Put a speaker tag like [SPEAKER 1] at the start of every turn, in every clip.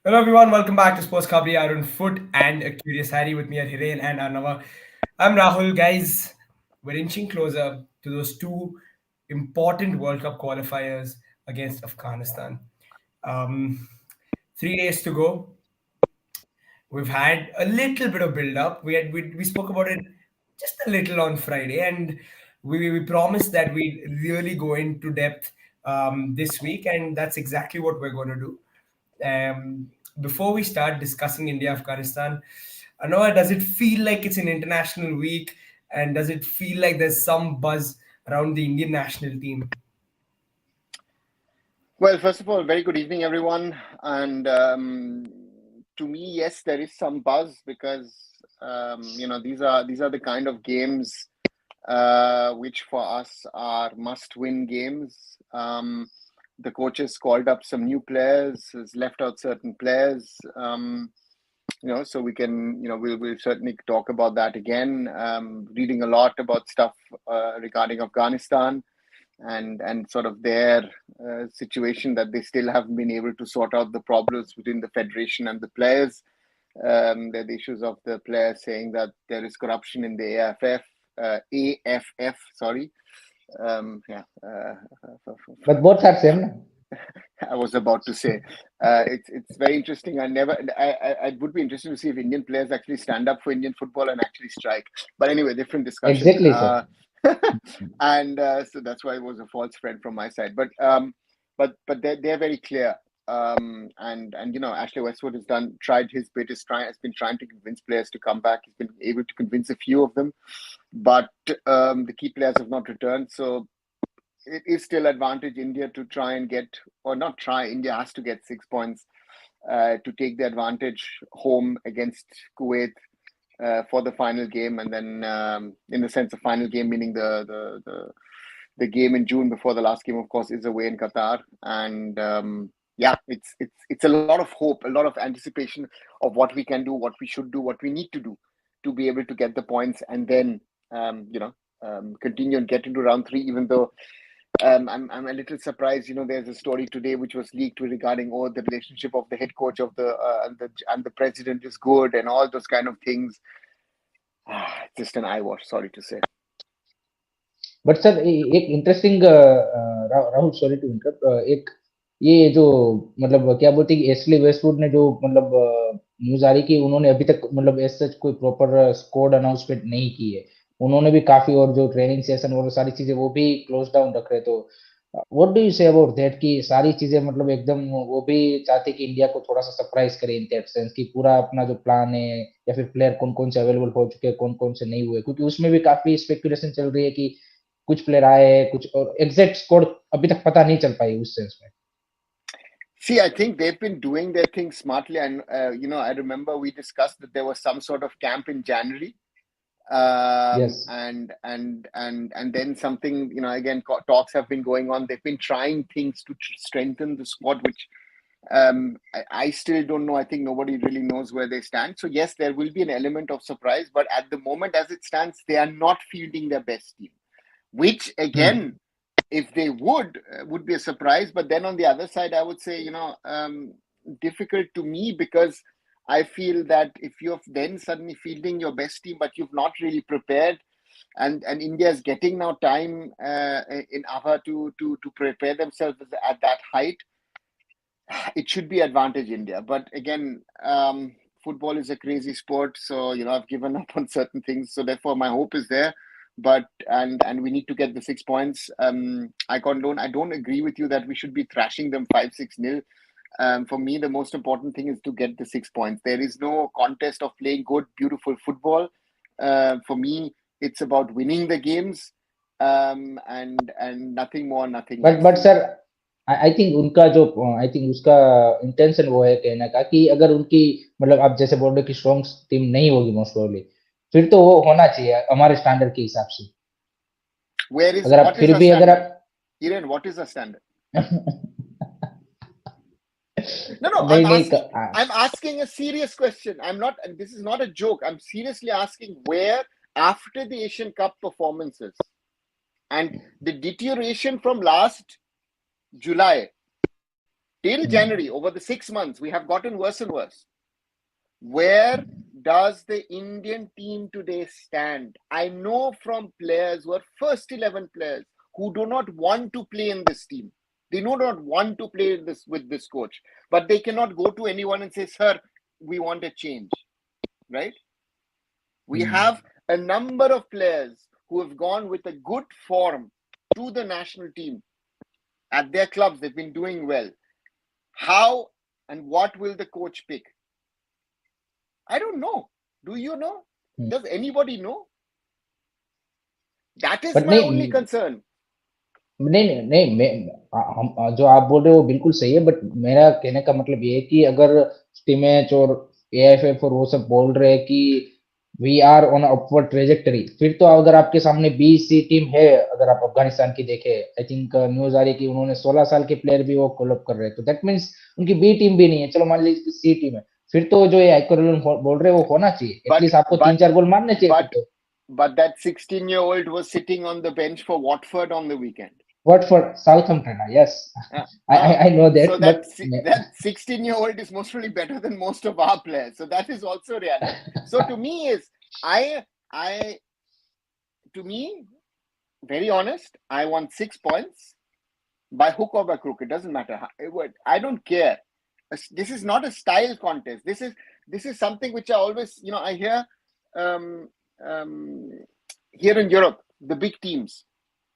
[SPEAKER 1] Hello everyone, welcome back to Sports Kabri. Arun Foot and a Curious Harry with me at Hiren and Arnava. I'm Rahul, guys. We're inching closer to those two important World Cup qualifiers against Afghanistan. Um, 3 days to go. We've had a little bit of build up. We spoke about it just a little on Friday, and we promised that we'd really go into depth this week, and that's exactly what we're going to do. Before we start discussing India Afghanistan, Anoa, does it feel like it's an international week, and does it feel like there's some buzz around the Indian national team?
[SPEAKER 2] Well, first of all, very good evening, everyone. And to me, yes, there is some buzz because these are the kind of games which for us are must-win games. The coaches called up some new players, has left out certain players. So we can, we'll certainly talk about that again. Reading a lot about stuff regarding Afghanistan and sort of their situation that they still haven't been able to sort out the problems between the federation and the players. There are the issues of the players saying that there is corruption in the AFF, sorry. Yeah.
[SPEAKER 3] But both are same. Na?
[SPEAKER 2] I was about to say, it's very interesting. I would be interested to see if Indian players actually stand up for Indian football and actually strike. But anyway, different discussion.
[SPEAKER 3] Exactly, sir.
[SPEAKER 2] And so that's why it was a false friend from my side. But they're very clear. And Ashley Westwood tried his bit. Has been trying to convince players to come back. He's been able to convince a few of them, but the key players have not returned. So it is still advantage India to try and get, or not try. India has to get 6 points to take the advantage home against Kuwait for the final game, and then in the sense of final game, meaning the game in June before the last game, of course, is away in Qatar, and yeah, it's a lot of hope, a lot of anticipation of what we can do, what we should do, what we need to do to be able to get the points, and then continue and get into round three. Even though I'm a little surprised. There's a story today which was leaked regarding the relationship of the head coach of the president is good and all those kind of things. Just an eye wash. Sorry to say.
[SPEAKER 3] But sir एक interesting Rahul sorry to interrupt एक ये जो मतलब क्या बोलते हैं कि Ashley Westwood ने जो मतलब न्यूज आ रही कि उन्होंने अभी तक मतलब एज सच कोई प्रॉपर स्क्वाड अनाउंसमेंट नहीं की है उन्होंने भी काफी और जो ट्रेनिंग सेशन और सारी चीजें वो भी क्लोज डाउन रख रहे तो what do you say about that कि सारी चीजें मतलब एकदम वो भी चाहते कि इंडिया को थोड़ा सा सरप्राइज करे इन दैट सेंस कि पूरा अपना जो प्लान है या फिर प्लेयर कौन कौन से अवेलेबल हो चुके हैं कौन कौन से नहीं हुए क्योंकि उसमें भी काफी स्पेकुलेशन चल रही है कि कुछ प्लेयर आए कुछ और एग्जैक्ट स्कोर अभी तक पता नहीं चल पाई उस सेंस में
[SPEAKER 2] See, I think they've been doing their thing smartly, and I remember we discussed that there was some sort of camp in January,
[SPEAKER 3] yes
[SPEAKER 2] and then something. Again, talks have been going on. They've been trying things to strengthen the squad, which I still don't know. I think nobody really knows where they stand. So yes, there will be an element of surprise, but at the moment, as it stands, they are not fielding their best team. Which again, if they would be a surprise. But then on the other side, I would say, difficult to me because I feel that if you're then suddenly fielding your best team, but you've not really prepared, and India is getting now time in AFA to prepare themselves at that height, it should be advantage India. But again, football is a crazy sport, so I've given up on certain things. So therefore, my hope is there. But and we need to get the 6 points. I don't agree with you that we should be thrashing them 5-6-0. For me, the most important thing is to get the 6 points. There is no contest of playing good, beautiful football. For me, it's about winning the games, and nothing more, nothing less.
[SPEAKER 3] But sir I think उनका जो I think उसका intention वो है कहने का कि अगर उनकी मतलब आप जैसे बोल रहे कि स्ट्रॉन्ग टीम नहीं होगी मोस्ट प्रोबेबली फिर तो वो होना चाहिए हमारे स्टैंडर्ड के हिसाब से अगर आप
[SPEAKER 2] What is
[SPEAKER 3] फिर
[SPEAKER 2] our
[SPEAKER 3] भी अगर
[SPEAKER 2] standard?
[SPEAKER 3] आप
[SPEAKER 2] Iran, what is the standard? No,
[SPEAKER 3] नहीं नहीं
[SPEAKER 2] I'm asking a serious question. This is not a joke. I'm seriously asking where, after the Asian Cup performances and the deterioration from last July, Till January, over the 6 months, we have gotten worse and worse. Where does the Indian team today stand? I know from players who are first 11 players who do not want to play in this team. They do not want to play this with this coach, but they cannot go to anyone and say, "Sir, we want a change." Right? We have a number of players who have gone with a good form to the national team at their clubs. They've been doing well. How and what will the coach pick? I don't know. Do you know? Does anybody know? That is
[SPEAKER 3] but
[SPEAKER 2] my
[SPEAKER 3] नहीं
[SPEAKER 2] only concern.
[SPEAKER 3] नहीं नहीं हम जो आप बोल रहे हो वो बिल्कुल सही है, बट मेरा कहने का मतलब ये है कि अगर टीमेच और एआईएफएफ और वो सब बोल रहे हैं कि we are on upward trajectory, फिर तो अगर आपके सामने बी सी टीम है, अगर आप अफगानिस्तान की देखें, आई थिंक न्यूज आ रही है कि उन्होंने 16 साल के प्लेयर भी वो कॉल अप कर रहे हैं, तो दैट मीन्स उनकी बी टीम भी नहीं है, चलो मान लीजिए सी टीम है, फिर तो जो ये आइकोरल बोल रहे हैं वो होना चाहिए,
[SPEAKER 2] But
[SPEAKER 3] एटलीस्ट आपको तीन चार गोल मारने चाहिए फिर
[SPEAKER 2] but
[SPEAKER 3] तो.
[SPEAKER 2] but that 16-year-old was sitting on the bench for Watford on the weekend.
[SPEAKER 3] What for Southampton? Yes, I know that,
[SPEAKER 2] So
[SPEAKER 3] but
[SPEAKER 2] that 16-year-old is mostly better than most of our players. So that is also reality. So to me is to me, very honest, I want 6 points by hook or by crook. It doesn't matter. I don't care. This is not a style contest. This is something which I always, I hear here in Europe, the big teams,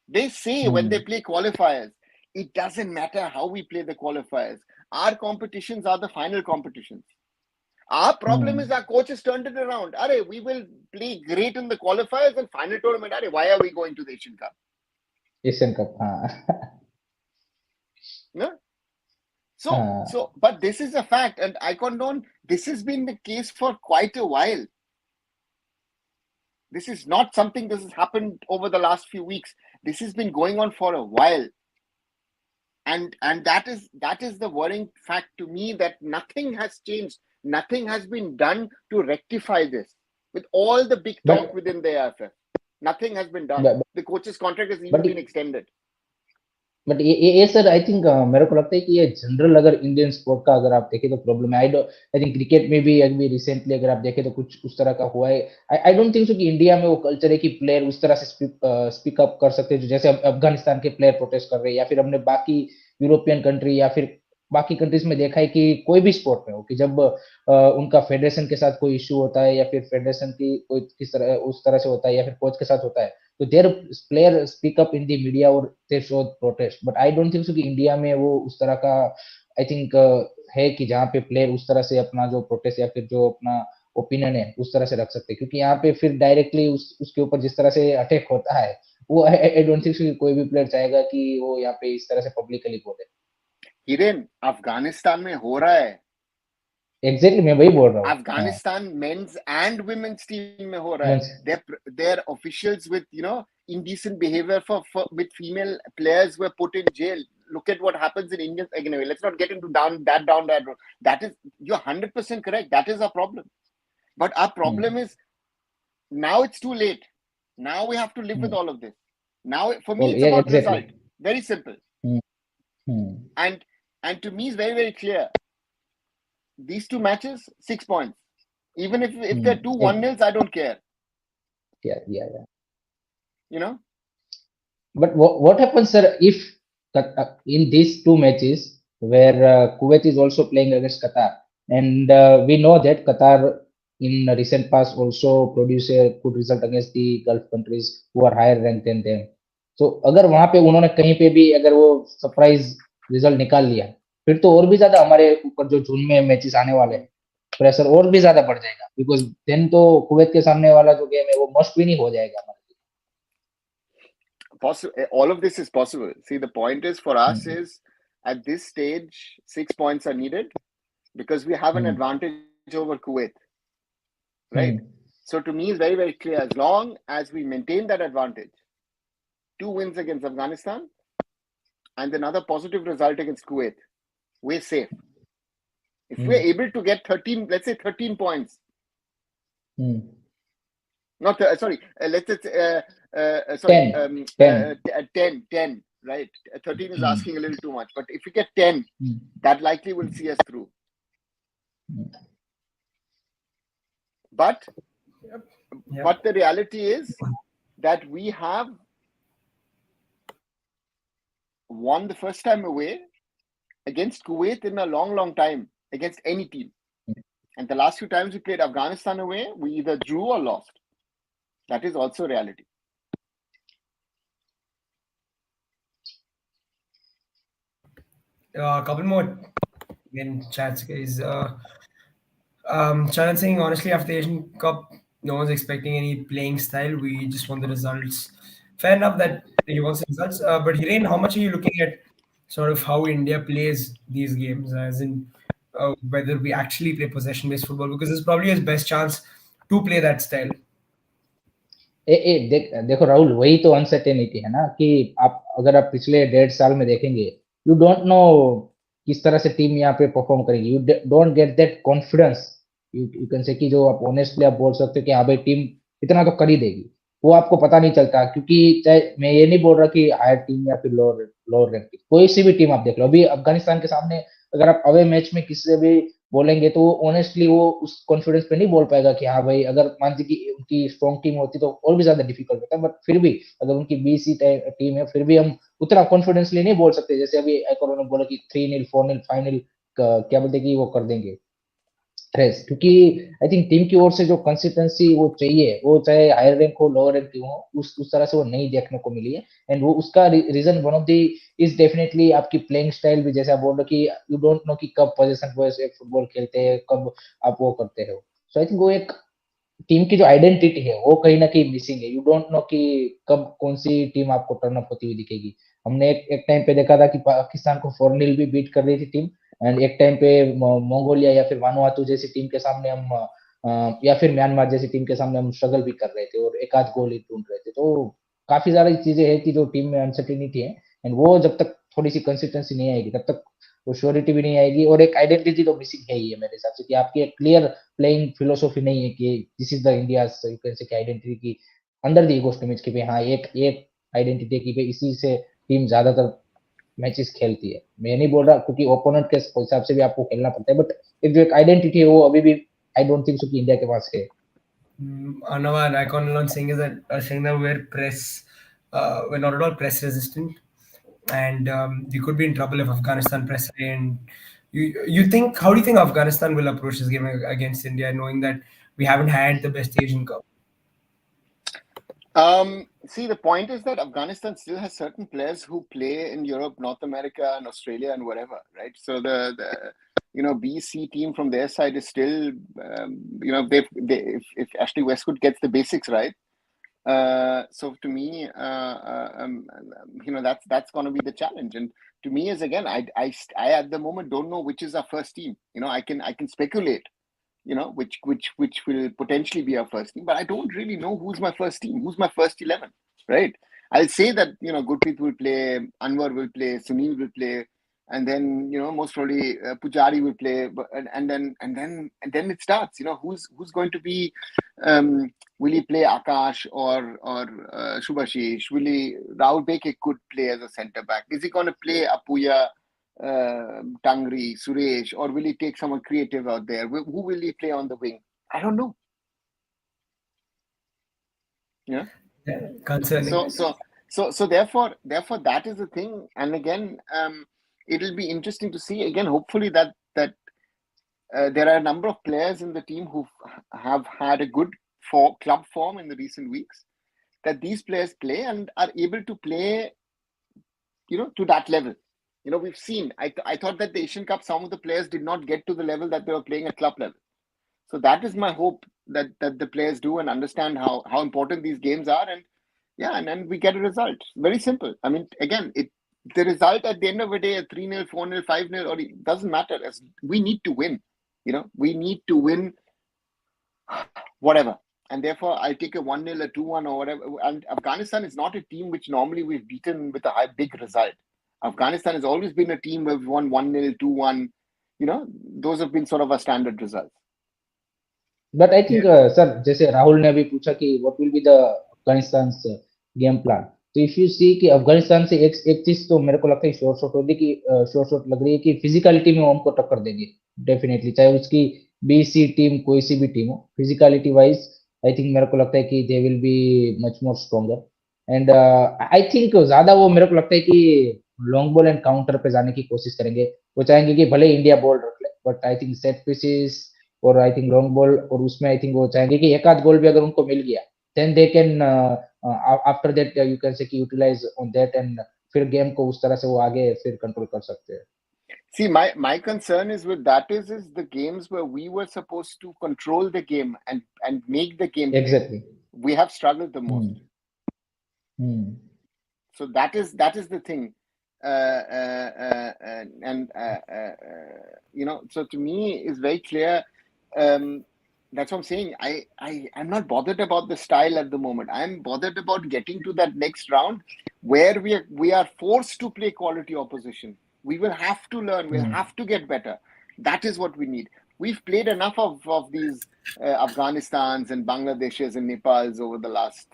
[SPEAKER 2] they say when they play qualifiers, it doesn't matter how we play the qualifiers. Our competitions are the final competitions. Our problem is our coach has turned it around. Arey, we will play great in the qualifiers and final tournament. Arey, why are we going to the Asian Cup?
[SPEAKER 3] Asian Cup.
[SPEAKER 2] No? So, but this is a fact, and I condone. This has been the case for quite a while. This is not something that has happened over the last few weeks. This has been going on for a while, and that is the worrying fact to me, that nothing has changed. Nothing has been done to rectify this. With all the big talk within the AFF, nothing has been done. The coach's contract has even been extended.
[SPEAKER 3] But ये sir I think मेरे को लगता है कि ये general अगर Indian sport का अगर आप देखें तो प्रॉब्लम है. आई थिंक क्रिकेट में भी अभी रिसेंटली अगर आप देखें तो कुछ उस तरह का हुआ है. आई डोंट थिंक सो कि इंडिया में वो कल्चर है कि प्लेयर उस तरह से स्पीक अप कर सकते हैं जैसे अफगानिस्तान के प्लेयर प्रोटेस्ट कर रहे हैं, या फिर हमने बाकी यूरोपियन कंट्री या फिर बाकी कंट्रीज में देखा है कि कोई भी स्पोर्ट में हो कि जब उनका फेडरेशन के साथ कोई इश्यू होता है या फिर फेडरेशन की कोई किस तरह उस तरह से होता है या फिर कोच के साथ होता है, तो their player speak up in the media और they show protest. But I don't think so कि इंडिया में वो उस तरह का आई थिंक है कि जहाँ पे प्लेयर उस तरह से अपना जो प्रोटेस्ट या फिर जो अपना ओपिनियन है उस तरह से रख सकते हैं, क्योंकि यहाँ पे फिर डायरेक्टली उसके ऊपर जिस तरह से अटैक होता है वो आई डोंट थिंक सो कि कोई भी प्लेयर चाहेगा कि वो यहाँ पे इस तरह से पब्लिकली बोले.
[SPEAKER 2] हिरेन, अफगानिस्तान में हो रहा है.
[SPEAKER 3] एग्जैक्टली मैं वही बोल रहा हूँ.
[SPEAKER 2] Afghanistan men's and women's team में हो रहा है. Their officials with indecent behavior with female players were put in jail. Look at what happens in India. Anyway, let's not get into that road. That is, you're 100% correct. That is our problem. But our problem is now it's too late. Now we have to live with all of this. Now, for me, it's about result. Very simple. And to me, it's very, very clear. These two matches, 6 points. Even if they're 2-1-0s, I don't care.
[SPEAKER 3] Yeah.
[SPEAKER 2] You know?
[SPEAKER 3] But what happens, sir, if in these two matches where Kuwait is also playing against Qatar, and we know that Qatar in recent past also produced a good result against the Gulf countries who are higher ranked than them. So अगर वहां पे उन्होंने कहीं पे भी अगर वो surprise result निकाल लिया, फिर तो और भी ज्यादा हमारे ऊपर जो जून में मैचेस आने वाले हैं प्रेशर और भी ज्यादा बढ़ जाएगा, बिकॉज देन तो कुवैत के सामने वाला जो गेम है वो मस्ट विन ही हो जाएगा हमारे लिए.
[SPEAKER 2] All of this is possible. See, the point is for us is at this stage 6 points are needed because we have an advantage over Kuwait, right? So to me, it's very, very clear. As long as we maintain that advantage, 2 wins against Afghanistan and another positive result against Kuwait, we're safe. If we're able to get 13, let's say 13 points, not sorry, let's say
[SPEAKER 3] 10.
[SPEAKER 2] 10. right? 13 is
[SPEAKER 3] Hmm.
[SPEAKER 2] asking a little too much, but if we get 10,
[SPEAKER 3] Hmm.
[SPEAKER 2] that likely will see us through.
[SPEAKER 3] Hmm.
[SPEAKER 2] But
[SPEAKER 1] Yep.
[SPEAKER 2] the reality is that we have won the first time away against Kuwait in a long, long time against any team. And the last few times we played Afghanistan away, we either drew or lost. That is also reality.
[SPEAKER 1] A couple more in chats, guys. Charan saying honestly, after the Asian Cup, no one's expecting any playing style. We just want the results. Fair enough that he wants the results. But Hiren, how much are you looking at sort of how India plays these games, as in whether we actually play possession-based football? Because it's probably his best chance to play that style.
[SPEAKER 3] देखो राहुल, वही तो uncertainty है ना कि आप अगर आप पिछले 1.5 साल में देखेंगे, यू डोंट नो किस तरह से टीम यहाँ पे परफॉर्म करेगी, you don't get that confidence. You can से कि जो आप ऑनेस्टली आप बोल सकते हो कि हाँ भाई टीम इतना तो कर ही देगी, वो आपको पता नहीं चलता। क्योंकि चाहे मैं ये नहीं बोल रहा कि हायर टीम या फिर लोअर लोअर रैंक की कोई सी भी टीम आप देख लो, अभी अफगानिस्तान के सामने अगर आप अवे मैच में किसी से भी बोलेंगे तो ऑनेस्टली वो उस कॉन्फिडेंस पे नहीं बोल पाएगा कि हाँ भाई, अगर मान लीजिए कि उनकी स्ट्रॉन्ग टीम होती तो और भी ज्यादा डिफिकल्ट होता है। बट फिर भी अगर उनकी बीसी टीम है, फिर भी हम उतना कॉन्फिडेंसली नहीं बोल सकते जैसे अभी एक और बोला कि 3-0 4-0 5-0 क्या बोलते कि वो कर देंगे थ्रेस। क्योंकि आई थिंक टीम की ओर से जो कंसिस्टेंसी वो चाहिए, वो चाहे हायर रैंक हो लोअर रैंक क्यों हो, उस तरह से वो नहीं देखने को मिली है। एंड वो उसका reason one of the is definitely आपकी प्लेइंग स्टाइल भी, जैसे आप बोल रहे हो कि यू डोंट नो कि कब पोजीशन वाइज फुटबॉल खेलते हैं, कब आप वो करते हो। सो आई थिंक वो एक टीम की जो आइडेंटिटी है वो कहीं ना कहीं मिसिंग है। यू डोंट नो कि कब कौन सी टीम आपको टर्न अप होती हुई दिखेगी। हमने एक टाइम पे देखा था कि पाकिस्तान को 4-0 भी बीट कर रही थी टीम, एंड एक टाइम पे मंगोलिया या फिर वानुआतू जैसी टीम के सामने हम या फिर म्यांमार जैसी टीम के सामने हम स्ट्रगल भी कर रहे थे और एक आध गोल ही ढूंढ रहे थे। तो काफी सारी चीजें हैं कि जो टीम में अनसर्टेनिटी है, एंड वो जब तक थोड़ी सी कंसिस्टेंसी नहीं आएगी तब तक वो श्योरिटी भी नहीं आएगी। और एक आइडेंटिटी तो मिसिंग है ही है मेरे हिसाब से, कि आपकी एक क्लियर प्लेइंग फिलोसॉफी नहीं है कि this is the India you can से आइडेंटिटी की अंडर द ईगो इमेज की भाई हाँ एक एक आइडेंटिटी की भाई इसी से टीम ज्यादातर मैचेस खेलती है। मैं नहीं बोल रहा क्योंकि ओपोनेंट के हिसाब से भी आपको खेलना पड़ता है, बट एक जो एक आइडेंटिटी है वो अभी भी आई डोंट थिंक सो कि इंडिया के पास है।
[SPEAKER 1] Another icon alone saying is that we're not at all press resistant, and we could be in trouble if Afghanistan press high. And you think, how do you think Afghanistan will approach this game against India, knowing that we haven't had the best Asian Cup?
[SPEAKER 2] See, the point is that Afghanistan still has certain players who play in Europe, North America, and Australia, and whatever, right? So the BC team from their side is still, if Ashley Westwood gets the basics right, so to me, that's going to be the challenge. And to me, is again, I at the moment don't know which is our first team. I can speculate, which will potentially be our first team. But I don't really know who's my first team, who's my first 11, right? I'll say that, Gurpreet will play, Anwar will play, Sunil will play, and then, most probably Pujari will play, and then it starts. Who's going to be, will he play Akash or Shubhashish? Rahul Beke could play as a centre back. Is he going to play Apuya, Tangri, Suresh, or will he take someone creative out there? Who will he play on the wing? I don't know. Yeah.
[SPEAKER 1] Yeah, concerning.
[SPEAKER 2] So therefore that is the thing. And again, it'll be interesting to see again. Hopefully that there are a number of players in the team who have had a good club form in the recent weeks. That these players play and are able to play, to that level. We've seen. I thought that the Asian Cup, some of the players did not get to the level that they were playing at club level. So that is my hope that the players do and understand how important these games are, and then we get a result. Very simple. I mean, again, the result at the end of the day, 3-0, 4-0, 5-0, or it doesn't matter. As we need to win. We need to win whatever. And therefore, I'll take a 1-0, a 2-1, or whatever. And Afghanistan is not a team which normally we've beaten with a big result. Afghanistan has always been a team where we've won 1-0, 2-1. Those have been sort of our standard results.
[SPEAKER 3] But I
[SPEAKER 1] Yeah.
[SPEAKER 3] Think sir, जैसे राहुल ने अभी पूछा कि what will be the Afghanistan game plan, तो if you see कि अफगानिस्तान से एक चीज तो मेरे को लगता है श्योर शॉट होगी कि श्योर शॉट लग रही है कि फिजिकलिटी में वो हमको टक्कर देंगे डेफिनेटली, चाहे उसकी बी सी टीम कोई सी भी टीम हो, फिजिकलिटी वाइज आई थिंक मेरे को लगता है कि they will be much more stronger. And I think ज्यादा वो मेरे को लगता है कि लॉन्ग बॉल एंड काउंटर पे जाने की कोशिश करेंगे। वो चाहेंगे कि भले इंडिया बॉल रख ले, but I think set pieces और आई थिंक लॉन्ग बॉल, और उसमें आई थिंक वो चाहेंगे कि एक आध गोल भी अगर उनको मिल गया, then they can after that you can say utilize on that, and फिर गेम को उस तरह से वो आगे फिर कंट्रोल कर सकते हैं।
[SPEAKER 2] See, my concern is with that is the games where we were supposed to control the game and make the game play.
[SPEAKER 3] Exactly.
[SPEAKER 2] We have struggled the most.
[SPEAKER 3] Hmm.
[SPEAKER 2] So that is the thing. And so to me is very clear. That's what I'm saying. I'm not bothered about the style at the moment. I'm bothered about getting to that next round where we are forced to play quality opposition. We will have to learn. We'll have to get better. That is what we need. We've played enough of these Afghanistans and Bangladeshs and Nepals over the last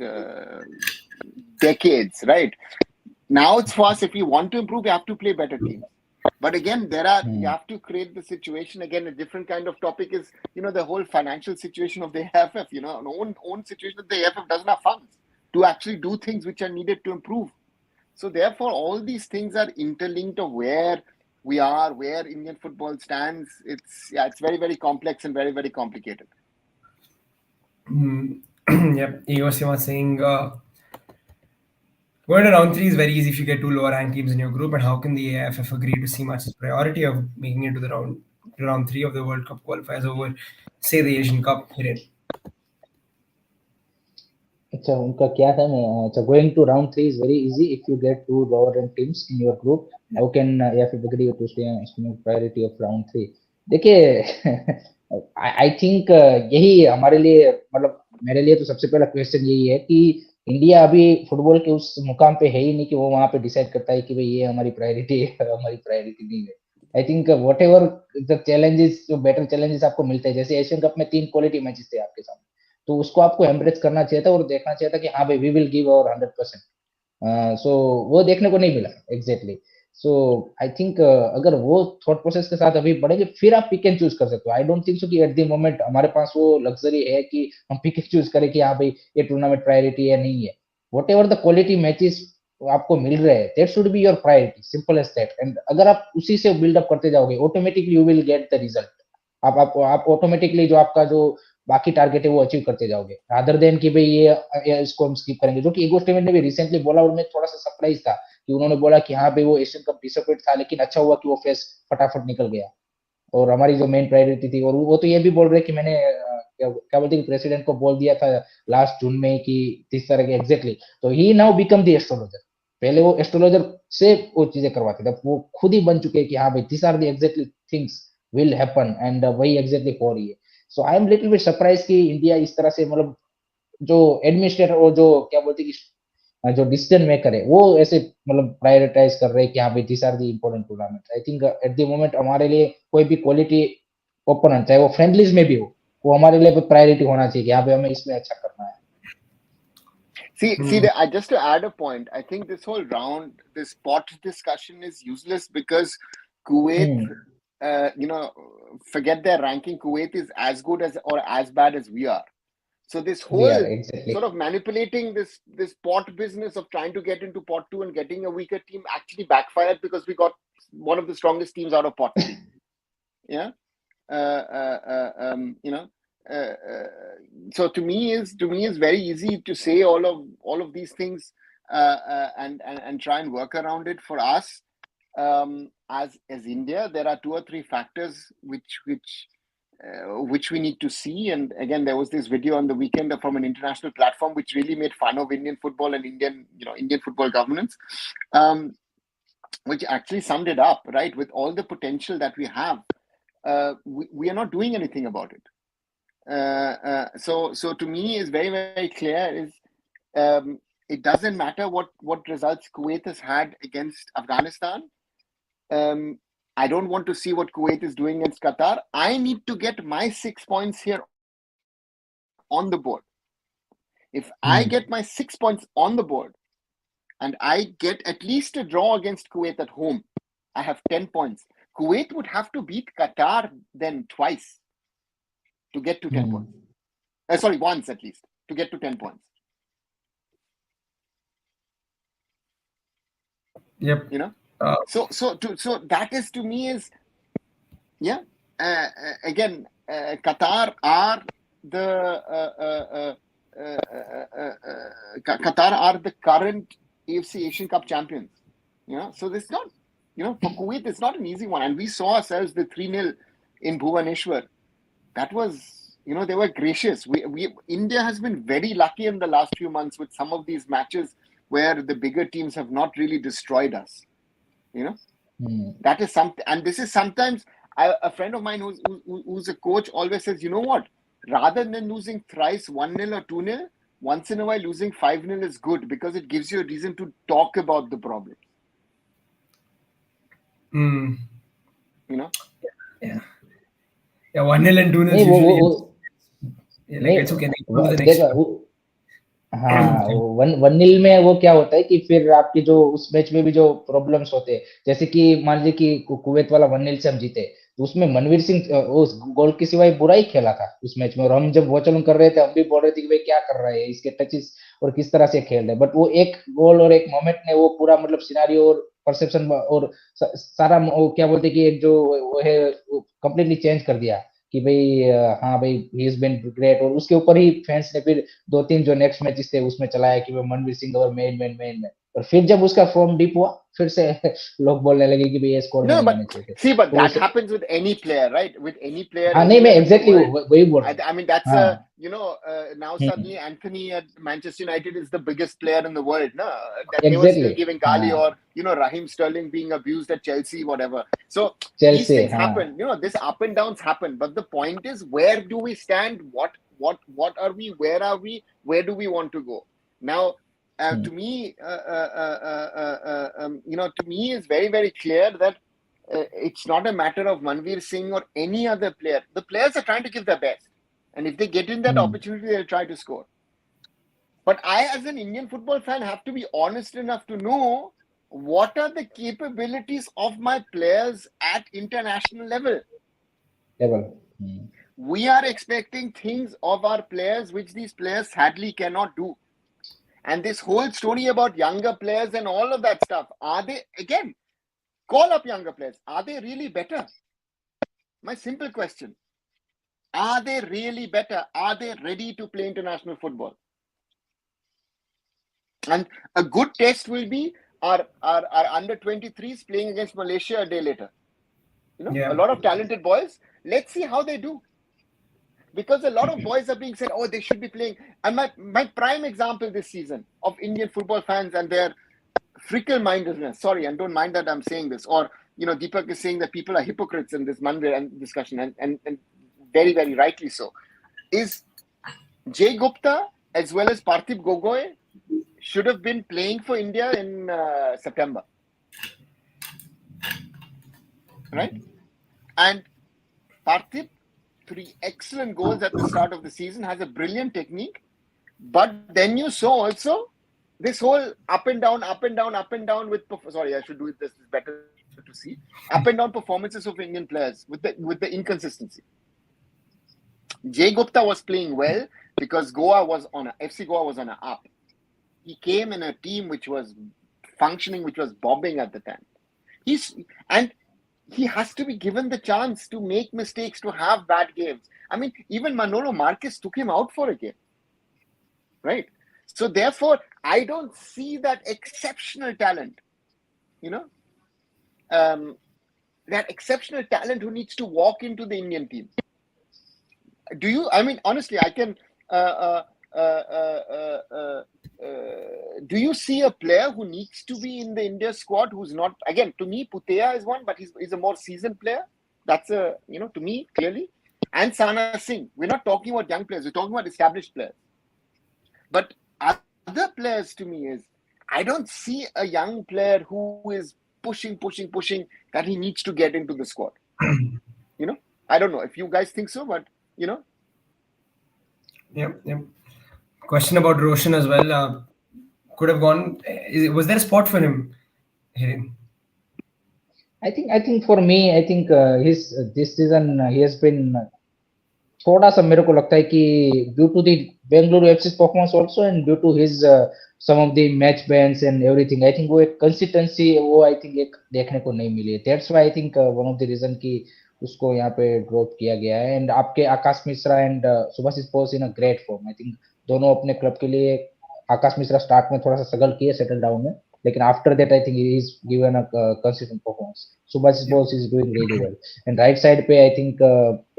[SPEAKER 2] decades, right? Now it's for us. If we want to improve, we have to play better teams. But again, you have to create the situation. Again, a different kind of topic is, the whole financial situation of the AFF. An own situation that the AFF doesn't have funds to actually do things which are needed to improve. So therefore, all these things are interlinked of where we are, where Indian football stands. It's very, very complex and very, very complicated.
[SPEAKER 1] Yep, Eosima was saying going to round three is very easy if you get two lower ranked teams in your group. And how can the AFF agree to see much priority of making it to the round three of the World Cup qualifiers over, say, the Asian Cup?
[SPEAKER 3] अच्छा, उनका क्या था? मैं अच्छा, going to round 3 is very easy if you get to lower rank teams in your group, how can F agree to stay priority of round 3? देखिए I think यही हमारे लिए, मतलब मेरे लिए तो सबसे पहला क्वेश्चन यही है कि इंडिया अभी फुटबॉल के उस मुकाम पे है ही नहीं कि वो वहां पे डिसाइड करता है कि भाई ये हमारी प्रायोरिटी है, हमारी प्रायोरिटी नहीं है। I think what ever the challenges, जो बेटर चैलेंजेस आपको मिलते हैं, जैसे एशियन कप में 3 क्वालिटी मैचेस थे आपके सामने, तो उसको आपको एम्ब्रेस करना चाहिए था और देखना चाहिए था कि हाँ भाई वी विल गिव अवर 100%। सो वो देखने को नहीं मिला एग्जैक्टली। सो आई थिंक अगर वो थॉट प्रोसेस के साथ अभी बढ़ेंगे, फिर आप पिक एंड चूज कर सकते हो। आई डोंट थिंक सो कि एट द मोमेंट हमारे पास वो लग्जरी है कि हम पिक एंड चूज करें कि हाँ भाई ये टूर्नामेंट प्रायोरिटी है नहीं है। Whatever the quality matches आपको मिल रहे हैं, that should be your priority, simple as that. And अगर आप उसी से बिल्डअप करते जाओगे, automatically you will get the result. आप ऑटोमेटिकली जो आपका जो बाकी टारगेट है वो अचीव करते जाओगे, रादर देन कि भाई ये इसको हम स्किप करेंगे, जो कि ईगो स्टीवन ने भी रिसेंटली बोला। और मैं थोड़ा सा सरप्राइज था कि उन्होंने बोला कि हाँ भाई वो एशियन कप डिसअपॉइंट था, लेकिन अच्छा हुआ कि वो फेस फटाफट निकल गया और हमारी जो मेन प्रायोरिटी थी। और वो तो ये भी बोल रहे कि मैंने क्या बोलते हैं, प्रेसिडेंट को बोल दिया था लास्ट जून में कि इस तरह के एग्जैक्टली। तो ही नाउ बिकम द एस्ट्रोलॉजर। पहले वो एस्ट्रोलॉजर से वो चीजें करवाते थे, वो खुद ही बन चुके हैं कि हाँ भाई this are the exactly things will happen, and वही एग्जैक्टली हो रही है। So I am little bit surprise कि इंडिया इस तरह से, मतलब जो एडमिनिस्ट्रेटर और जो क्या बोलते हैं कि जो डिसीजन मेकर है वो ऐसे मतलब प्रायोरिटाइज कर रहे हैं कि हाँ भाई this are the important tournament. I think at the moment हमारे लिए कोई भी क्वालिटी ओपोनेंट, चाहे वो फ्रेंडलीज में भी हो, वो हमारे लिए प्रायोरिटी होना चाहिए कि हाँ भाई हमें इसमें अच्छा करना है।
[SPEAKER 2] See, just to add a point, I think this whole round, this pot discussion is useless because Kuwait, forget their ranking. Kuwait is as good as or as bad as we are. So this
[SPEAKER 3] We are,
[SPEAKER 2] whole
[SPEAKER 3] exactly.
[SPEAKER 2] sort of manipulating this pot business of trying to get into pot 2 and getting a weaker team actually backfired because we got one of the strongest teams out of pot 3. Yeah. So to me is very easy to say all of these things and try and work around it. For us as India, there are 2 or 3 factors which we need to see. And again, there was this video on the weekend from an international platform which really made fun of Indian football and Indian football governance, which actually summed it up, right? With all the potential that we have, we are not doing anything about it. So to me is very, very clear is it doesn't matter what results Kuwait has had against Afghanistan. I don't want to see what Kuwait is doing against Qatar. I need to get my 6 points here on the board. If I get my 6 points on the board, and I get at least a draw against Kuwait at home, I have 10 points. Kuwait would have to beat Qatar then twice to get to 10 points. Once at least to get to 10 points.
[SPEAKER 1] Yep.
[SPEAKER 2] You know,
[SPEAKER 1] Uh,
[SPEAKER 2] so that is to me is again Qatar are the current AFC Asian Cup champions. So this not for Kuwait it's not an easy one, and we saw ourselves the 3-0 in Bhubaneswar. That was they were gracious. We India has been very lucky in the last few months with some of these matches where the bigger teams have not really destroyed us. That is something, and this is sometimes a friend of mine who's a coach always says, you know what, rather than losing thrice 1-0 or 2-0, once in a while losing 5-0 is good because it gives you a reason to talk about the problems.
[SPEAKER 1] Yeah. Yeah, 1-0 and 2-0
[SPEAKER 3] नहीं
[SPEAKER 1] usually. Yeah, like
[SPEAKER 3] नहीं
[SPEAKER 1] it's okay. Like, go to the next
[SPEAKER 3] देखो
[SPEAKER 1] one.
[SPEAKER 3] हाँ 1-0 में वो क्या होता है कि फिर आपकी जो उस मैच में भी जो प्रॉब्लम्स होते हैं, जैसे कि मान लीजिए कि कुवैत वाला 1-0 से हम जीते, तो उसमें मनवीर सिंह उस गोल के सिवाय बुरा ही खेला था उस मैच में, और हम जब वॉचल कर रहे थे हम भी बोल रहे थे कि भाई क्या कर रहा है इसके टचेस और किस तरह से खेल रहे हैं, बट वो एक गोल और एक मोमेंट ने वो पूरा मतलब सिनारियो और परसेप्शन और सारा वो क्या बोलते कि एक जो वो है कंप्लीटली चेंज कर दिया कि भाई हाँ भाई ही इज बीन ग्रेट, और उसके ऊपर ही फैंस ने फिर 2-3 जो नेक्स्ट मैचेस थे उसमें चलाया कि भाई मनवीर सिंह और मेन, और फिर जब उसका फॉर्म डिप हुआ फिर से लोग बोलने लगे कि भाई ये स्कोर में
[SPEAKER 2] No,
[SPEAKER 3] नहीं
[SPEAKER 2] but
[SPEAKER 3] आने चाहिए थे,
[SPEAKER 2] see, but
[SPEAKER 3] तो
[SPEAKER 2] that happens with any player, right? With any player
[SPEAKER 3] हाँ नहीं मैं
[SPEAKER 2] anywhere in the
[SPEAKER 3] exactly
[SPEAKER 2] world.
[SPEAKER 3] वही बोल रहा हूँ.
[SPEAKER 2] I mean, that's
[SPEAKER 3] हाँ
[SPEAKER 2] now suddenly Anthony at Manchester United is the biggest player in the world. No, that they were
[SPEAKER 3] exactly
[SPEAKER 2] still giving Gali, or Raheem Sterling being abused at Chelsea, whatever. So these
[SPEAKER 3] Chelsea
[SPEAKER 2] things
[SPEAKER 3] हाँ
[SPEAKER 2] happen. This up and downs happen. But the point is, where do we stand? What are we? Where are we? Where do we want to go? Now, to me, to me, it's very, very clear that it's not a matter of Manveer Singh or any other player. The players are trying to give their best. And if they get in that opportunity, they'll try to score. But I, as an Indian football fan, have to be honest enough to know what are the capabilities of my players at international level. We are expecting things of our players which these players sadly cannot do. And this whole story about younger players and all of that stuff, are they, again, call up younger players, are they really better? My simple question. Are they really better? Are they ready to play international football? And a good test will be our under 23s playing against Malaysia a day later. A lot of talented boys. Let's see how they do. Because a lot of boys are being said, oh, they should be playing. And my prime example this season of Indian football fans and their fickle-mindedness, sorry, and don't mind that I'm saying this, or, Deepak is saying that people are hypocrites in this Monday discussion, and very, very rightly so, is Jay Gupta as well as Parthiv Gogoi should have been playing for India in September. Right? And Parthiv, 3 excellent goals at the start of the season, has a brilliant technique, but then you saw also this whole up and down with, sorry, I should do it, this is better to see, up and down performances of Indian players with the inconsistency. Jay Gupta was playing well because FC Goa was on an up. He came in a team which was functioning, which was bobbing at the time. He has to be given the chance to make mistakes, to have bad games. I mean, even Manolo Marquez took him out for a game. Right? So therefore, I don't see that exceptional talent, that exceptional talent who needs to walk into the Indian team. Do you? I mean, honestly, I can. Do you see a player who needs to be in the India squad who's not? Again, to me, Putea is one, but he's a more seasoned player. That's to me, clearly. And Sana Singh. We're not talking about young players. We're talking about established players. But other players, to me, is I don't see a young player who is pushing that he needs to get into the squad. I don't know if you guys think so, but
[SPEAKER 1] Yep. Question about Roshan as well. could have gone. Was there a spot for him? Hiren?
[SPEAKER 3] I think for me, I think his this season he has been थोड़ा सा मेरे को लगता है कि due to the Bengaluru FC performance also and due to his some of the match bans and everything I think वो एक consistency वो आई थिंक एक देखने को नहीं मिली है that's why I think one of the reason कि उसको यहाँ पे ड्रॉप किया गया है एंड आपके Akash Mishra and Subhashish Bose in a great form I think दोनों अपने क्लब के लिए आकाश मिश्रा स्टार्ट में थोड़ा सा स्ट्रगल किया सेटल डाउन में लेकिन after that I think he is given a consistent performance Subhashish
[SPEAKER 1] Yeah.
[SPEAKER 3] Bose is doing really well and right side पे आई थिंक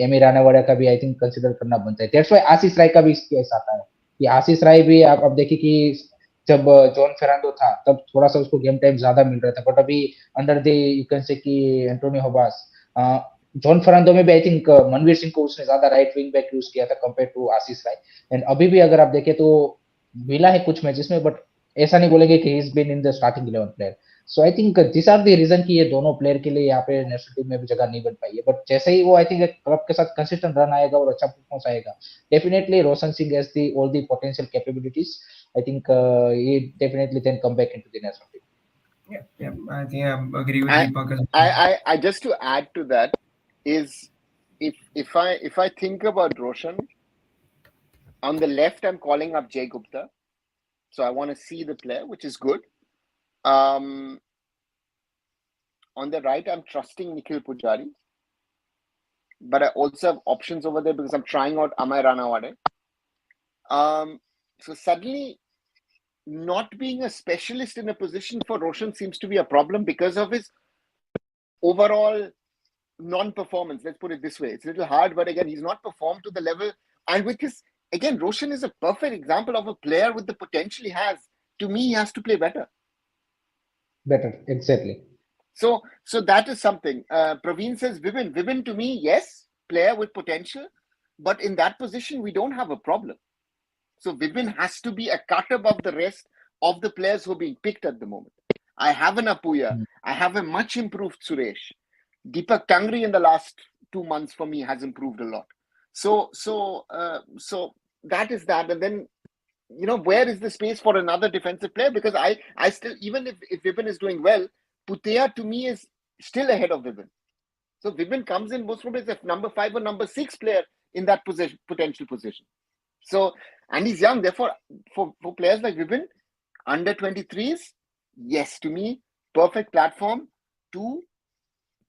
[SPEAKER 3] एमी रानावाड़ा का भी आई थिंक कंसिडर करना बनता है दैट्स व्हाई आशीष राय का भी इस केस आता है कि आशीष राय भी आप अब देखिए कि जब जॉन फेरांडो था तब थोड़ा सा उसको गेम टाइम ज्यादा मिल रहा था बट अभी अंडर द यू कैन से कि एंटोनी होबास जॉन फर्नांडो में भी आई थिंक मनवीर सिंह को उसने ज्यादा राइट विंग बैक यूज किया था compare to Ashish Rai and अभी भी अगर आप देखें तो मिला है कुछ मैचेस में बट ऐसा नहीं बोलेंगे कि he is been in the starting 11 player so I think this are the reason कि ये दोनों प्लेयर के लिए यहाँ पे नेशनल टीम में भी जगह नहीं बन पाई है बट जैसे ही वो आई थिंक क्लब के साथ कंसिस्टेंट रन आएगा और अच्छा परफॉर्मेंस आएगा definitely Roshan Singh has the all the potential capabilities I think he definitely then come back into the national team.
[SPEAKER 1] Yeah, yeah. I think I agree with
[SPEAKER 2] I,
[SPEAKER 1] Deepak as well.
[SPEAKER 2] I just to add to that is if I think about Roshan on the left, I'm calling up Jay Gupta, so I want to see the player, which is good. On the right, I'm trusting Nikhil Pujari, but I also have options over there because I'm trying out Amay Ranawade. So suddenly, not being a specialist in a position for Roshan seems to be a problem because of his overall non-performance. Let's put it this way. It's a little hard, but again, he's not performed to the level. And with his, again, Roshan is a perfect example of a player with the potential he has. To me, he has to play better.
[SPEAKER 3] Better, exactly.
[SPEAKER 2] So that is something. Praveen says, Vibin to me, yes, player with potential, but in that position, we don't have a problem. So Vibin has to be a cut above the rest of the players who are being picked at the moment. I have an Apuya. I have a much improved Suresh. Deepak Tangri in the last 2 months for me has improved a lot. So that is that. And then, where is the space for another defensive player? Because I still, even if Vibin is doing well, Putea to me is still ahead of Vibin. So Vibin comes in most probably as a number 5 or number 6 player in that potential position. So, and he's young. Therefore, for players like Vibin, under 23s, yes, to me, perfect platform to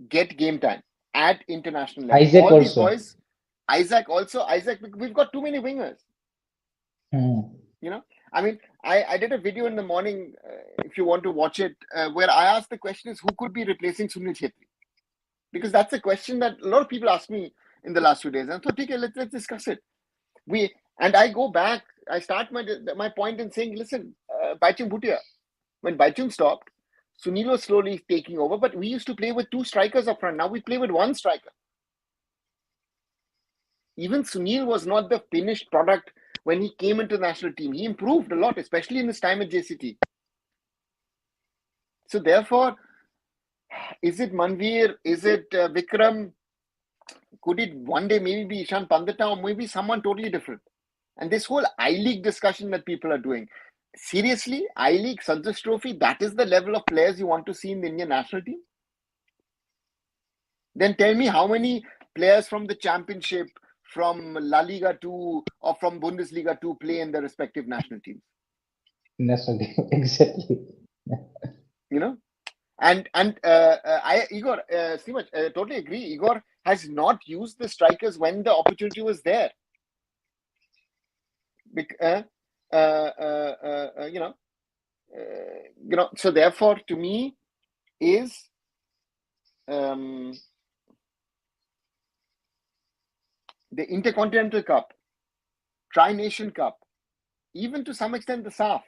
[SPEAKER 2] get game time at international level.
[SPEAKER 3] Isaac
[SPEAKER 2] All these
[SPEAKER 3] also.
[SPEAKER 2] boys, Isaac, we've got too many wingers. I mean, I did a video in the morning, if you want to watch it, where I asked the question is who could be replacing Sunil Chhetri? Because that's a question that a lot of people ask me in the last few days. And I thought, okay, let's discuss it. And I go back, I start my point in saying, listen, Baichung Bhutia, when Baichung stopped, Sunil was slowly taking over, but we used to play with 2 strikers up front. Now we play with 1 striker. Even Sunil was not the finished product when he came into the national team. He improved a lot, especially in his time at JCT. So therefore, is it Manveer? Is it Vikram? Could it one day maybe be Ishan Pandita or maybe someone totally different? And this whole I-League discussion that people are doing, seriously, I-League, Santosh Trophy, that is the level of players you want to see in the Indian national team? Then tell me how many players from the championship, from La Liga 2 or from Bundesliga 2 play in the respective national teams.
[SPEAKER 3] National team, exactly.
[SPEAKER 2] And Igor, Srimaj, totally agree. Igor has not used the strikers when the opportunity was there. So therefore, to me, is the Intercontinental Cup, Tri-Nation Cup, even to some extent the SAF.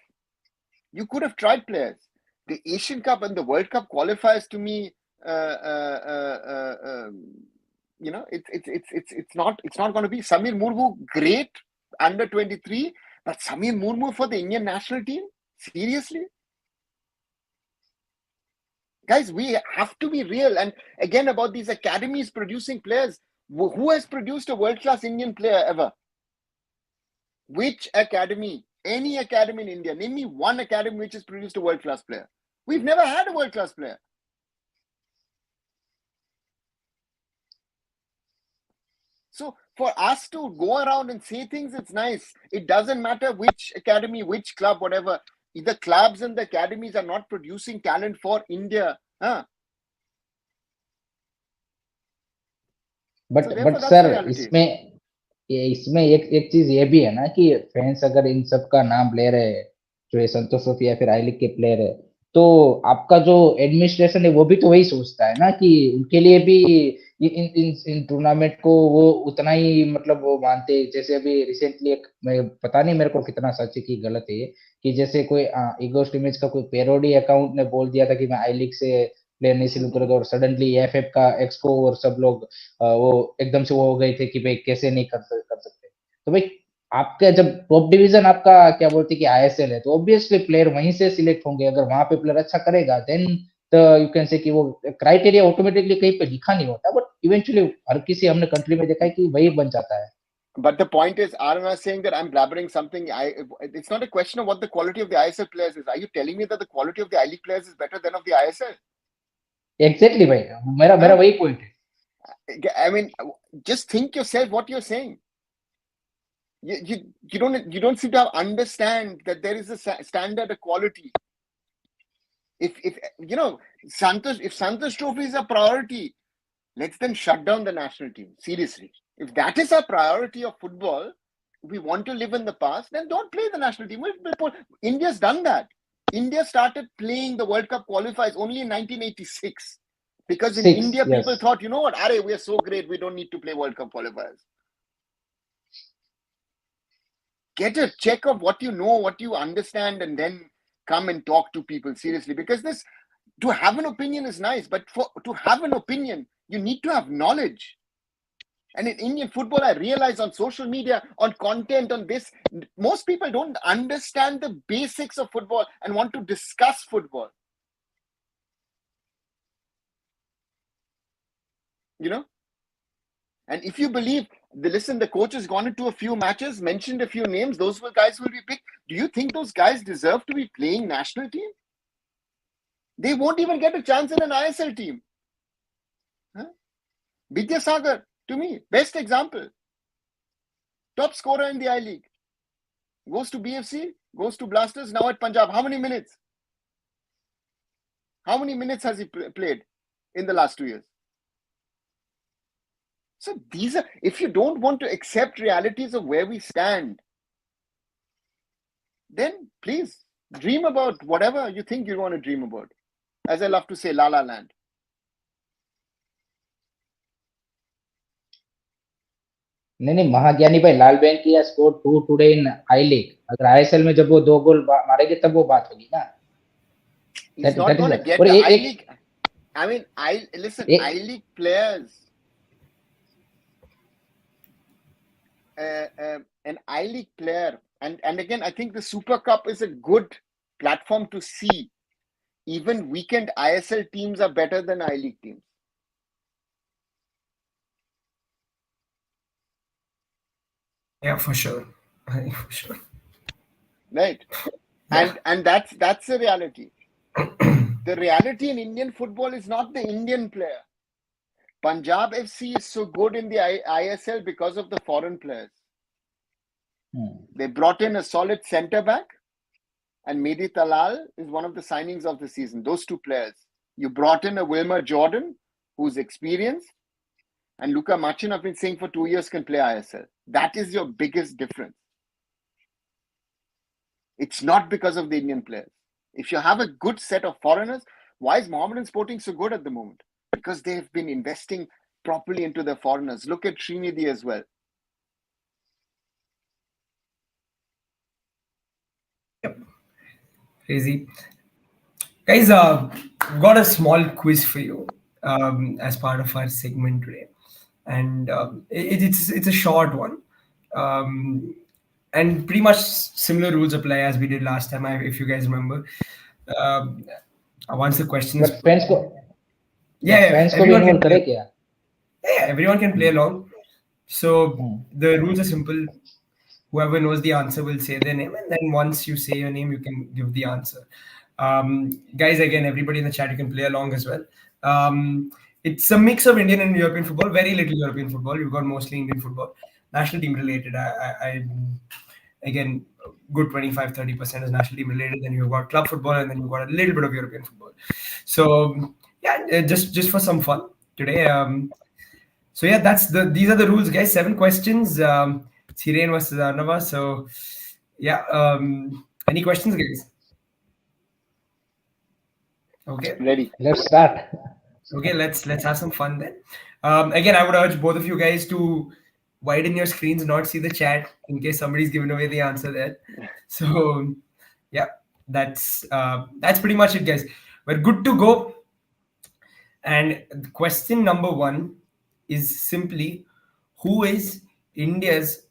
[SPEAKER 2] You could have tried players. The Asian Cup and the World Cup qualifiers to me, it's not going to be Samir Murmu, great under 23, but Samir Murmu for the Indian national team? Seriously? Guys, we have to be real. And again, about these academies producing players, who has produced a world-class Indian player ever? Which academy Any academy in India, name me one academy which has produced a world-class player. We've never had a world-class player. So for us to go around and say things, it's nice. It doesn't matter which academy, which club, whatever. The clubs and the academies are not producing talent for India. Huh?
[SPEAKER 3] But
[SPEAKER 2] So
[SPEAKER 3] but
[SPEAKER 2] therefore, that's
[SPEAKER 3] sir
[SPEAKER 2] the reality.
[SPEAKER 3] इसमें एक चीज ये भी है ना कि fans अगर इन सब का नाम ले रहे हैं, जो ये संतोष ट्रॉफी या फिर आई लीग के प्लेयर है, तो आपका जो एडमिनिस्ट्रेशन है वो भी तो वही सोचता है ना कि उनके लिए भी इन इन इन टूर्नामेंट को वो उतना ही मतलब वो मानते हैं। जैसे अभी रिसेंटली एक, मैं पता नहीं मेरे को कितना सच है कि गलत है ये, कि जैसे कोई इगोस्ट इमेज का कोई पैरोडी अकाउंट ने बोल दिया था कि मैं आई लीग से प्लेयर नहीं शुरू करेगा, और सडनली एफएफ का एक्सको और सब लोग वो एकदम से वो हो गए थे कि भाई कैसे नहीं कर सकते। तो भाई आपका जब टॉप डिवीजन आपका क्या बोलते हैं कि आईएसएल है, तो ऑब्वियसली प्लेयर वहीं से सिलेक्ट होंगे। अगर वहां पे प्लेयर अच्छा करेगा देन यू कैन से कि वो क्राइटेरिया ऑटोमेटिकली कहीं पे लिखा नहीं होता, बट इवेंचुअली हर किसी हमने कंट्री में देखा है कि वही बन जाता है।
[SPEAKER 2] But the point is, I'm not saying that I'm blabbering something. It's not a question of what the quality of the ISL players is. Are you telling me that the quality of the I League players is better than of the ISL?
[SPEAKER 3] Exactly भाई, मेरा मेरा
[SPEAKER 2] Huh?
[SPEAKER 3] वही point है।
[SPEAKER 2] I mean, just think yourself what you're saying. You don't seem to have understand that there is a standard of quality. If you know Santos, if Santos Trophy is a priority, let's then shut down the national team. Seriously, if that is our priority of football, we want to live in the past, then don't play the national team. India's done that. India started playing the World Cup qualifiers only in 1986 because in
[SPEAKER 3] six,
[SPEAKER 2] India
[SPEAKER 3] yes.
[SPEAKER 2] people thought, you know what, Are, we are so great, we don't need to play World Cup qualifiers. Get a check of what you know, what you understand, and then come and talk to people seriously. Because this, to have an opinion is nice, but to have an opinion, you need to have knowledge. And in Indian football, I realize on social media, on content, on this, most people don't understand the basics of football and want to discuss football. You know? And if you believe, listen, the coach has gone into a few matches, mentioned a few names, those were guys who will be picked. Do you think those guys deserve to be playing national team? They won't even get a chance in an ISL team. Huh? Vidyasagar, to me, best example. Top scorer in the I League. Goes to BFC, goes to Blasters, now at Punjab. How many minutes? How many minutes has he played in the last 2 years? So these are, if you don't want to accept realities of where we stand, then please dream about whatever you think you want to dream about. As I love to say, La La Land.
[SPEAKER 3] नहीं महाज्ञानी भाई, लाल bank की score 2 today in I league. अगर ISL में जब वो 2 गोल मारेंगे तब वो बात होगी ना।
[SPEAKER 2] He's not going to get
[SPEAKER 3] और
[SPEAKER 2] the I
[SPEAKER 3] एक
[SPEAKER 2] League. I mean, listen,
[SPEAKER 3] एक
[SPEAKER 2] I League players, an I League player, and again, I think the Super Cup is a good platform to see. Even weekend ISL teams are better than I League teams.
[SPEAKER 1] Yeah, for sure. For sure.
[SPEAKER 2] Right.
[SPEAKER 1] Yeah.
[SPEAKER 2] And that's the reality. The reality in Indian football is not the Indian player. Punjab FC is so good in the ISL because of the foreign players. They brought in a solid centre back, and Mehdi Talal is one of the signings of the season. Those two players. You brought in a Wilmer Jordan, who's experienced, and Luka Machin, I've been saying for 2 years, can play ISL. That is your biggest difference. It's not because of the Indian players. If you have a good set of foreigners, why is Mohammedan Sporting so good at the moment? Because they have been investing properly into their foreigners. Look at Srinidhi as well.
[SPEAKER 1] Yep. Crazy. Guys, we've got a small quiz for you as part of our segment today. And it's a short one. Um, and pretty much similar rules apply as we did last time, if you guys remember. Um, once the question is
[SPEAKER 3] but
[SPEAKER 1] put,
[SPEAKER 3] fans को
[SPEAKER 1] yeah, yeah,
[SPEAKER 3] fans को भी
[SPEAKER 1] everyone
[SPEAKER 3] involve
[SPEAKER 1] can
[SPEAKER 3] करे
[SPEAKER 1] play.
[SPEAKER 3] क्या?
[SPEAKER 1] Yeah, everyone can play along. So the rules are simple. whoever knows the answer will say their name, and then once you say your name, you can give the answer. Guys, again, everybody in the chat, you can play along as well. It's a mix of Indian and European football. Very little European football. You've got mostly Indian football. National team related. I again, good 25-30% is national team related. Then you've got club football, and then you've got a little bit of European football. So yeah, just for some fun today. So yeah, these are the rules, guys. 7 questions. It's Hiren versus Arnava. So yeah, any questions, guys? Okay.
[SPEAKER 2] Ready.
[SPEAKER 3] Let's start.
[SPEAKER 1] Okay, let's have some fun then. Again, I would urge both of you guys to widen your screens, not see the chat in case somebody's given away the answer there. So yeah, that's pretty much it, guys. We're good to go. And question number 1 is simply, who is India's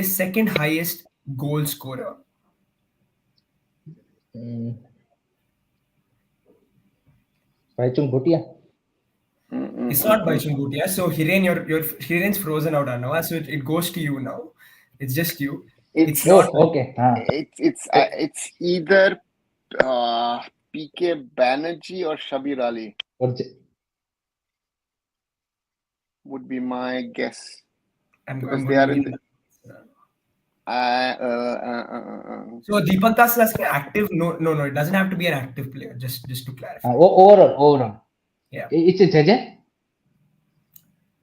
[SPEAKER 1] second highest goal scorer?
[SPEAKER 3] Baichung Bhutia.
[SPEAKER 1] It's not Baichung Bhutia. So Hiren's frozen out, Arnava. So it goes to you now. It's just you. It's not.
[SPEAKER 3] Okay.
[SPEAKER 2] It's either PK Banerjee or Shabir Ali would be my guess, because they are in the.
[SPEAKER 1] So Deepak Das is asking active. No. It doesn't have to be an active player. Just to clarify.
[SPEAKER 3] overall.
[SPEAKER 1] Yeah.
[SPEAKER 3] It's a JJ?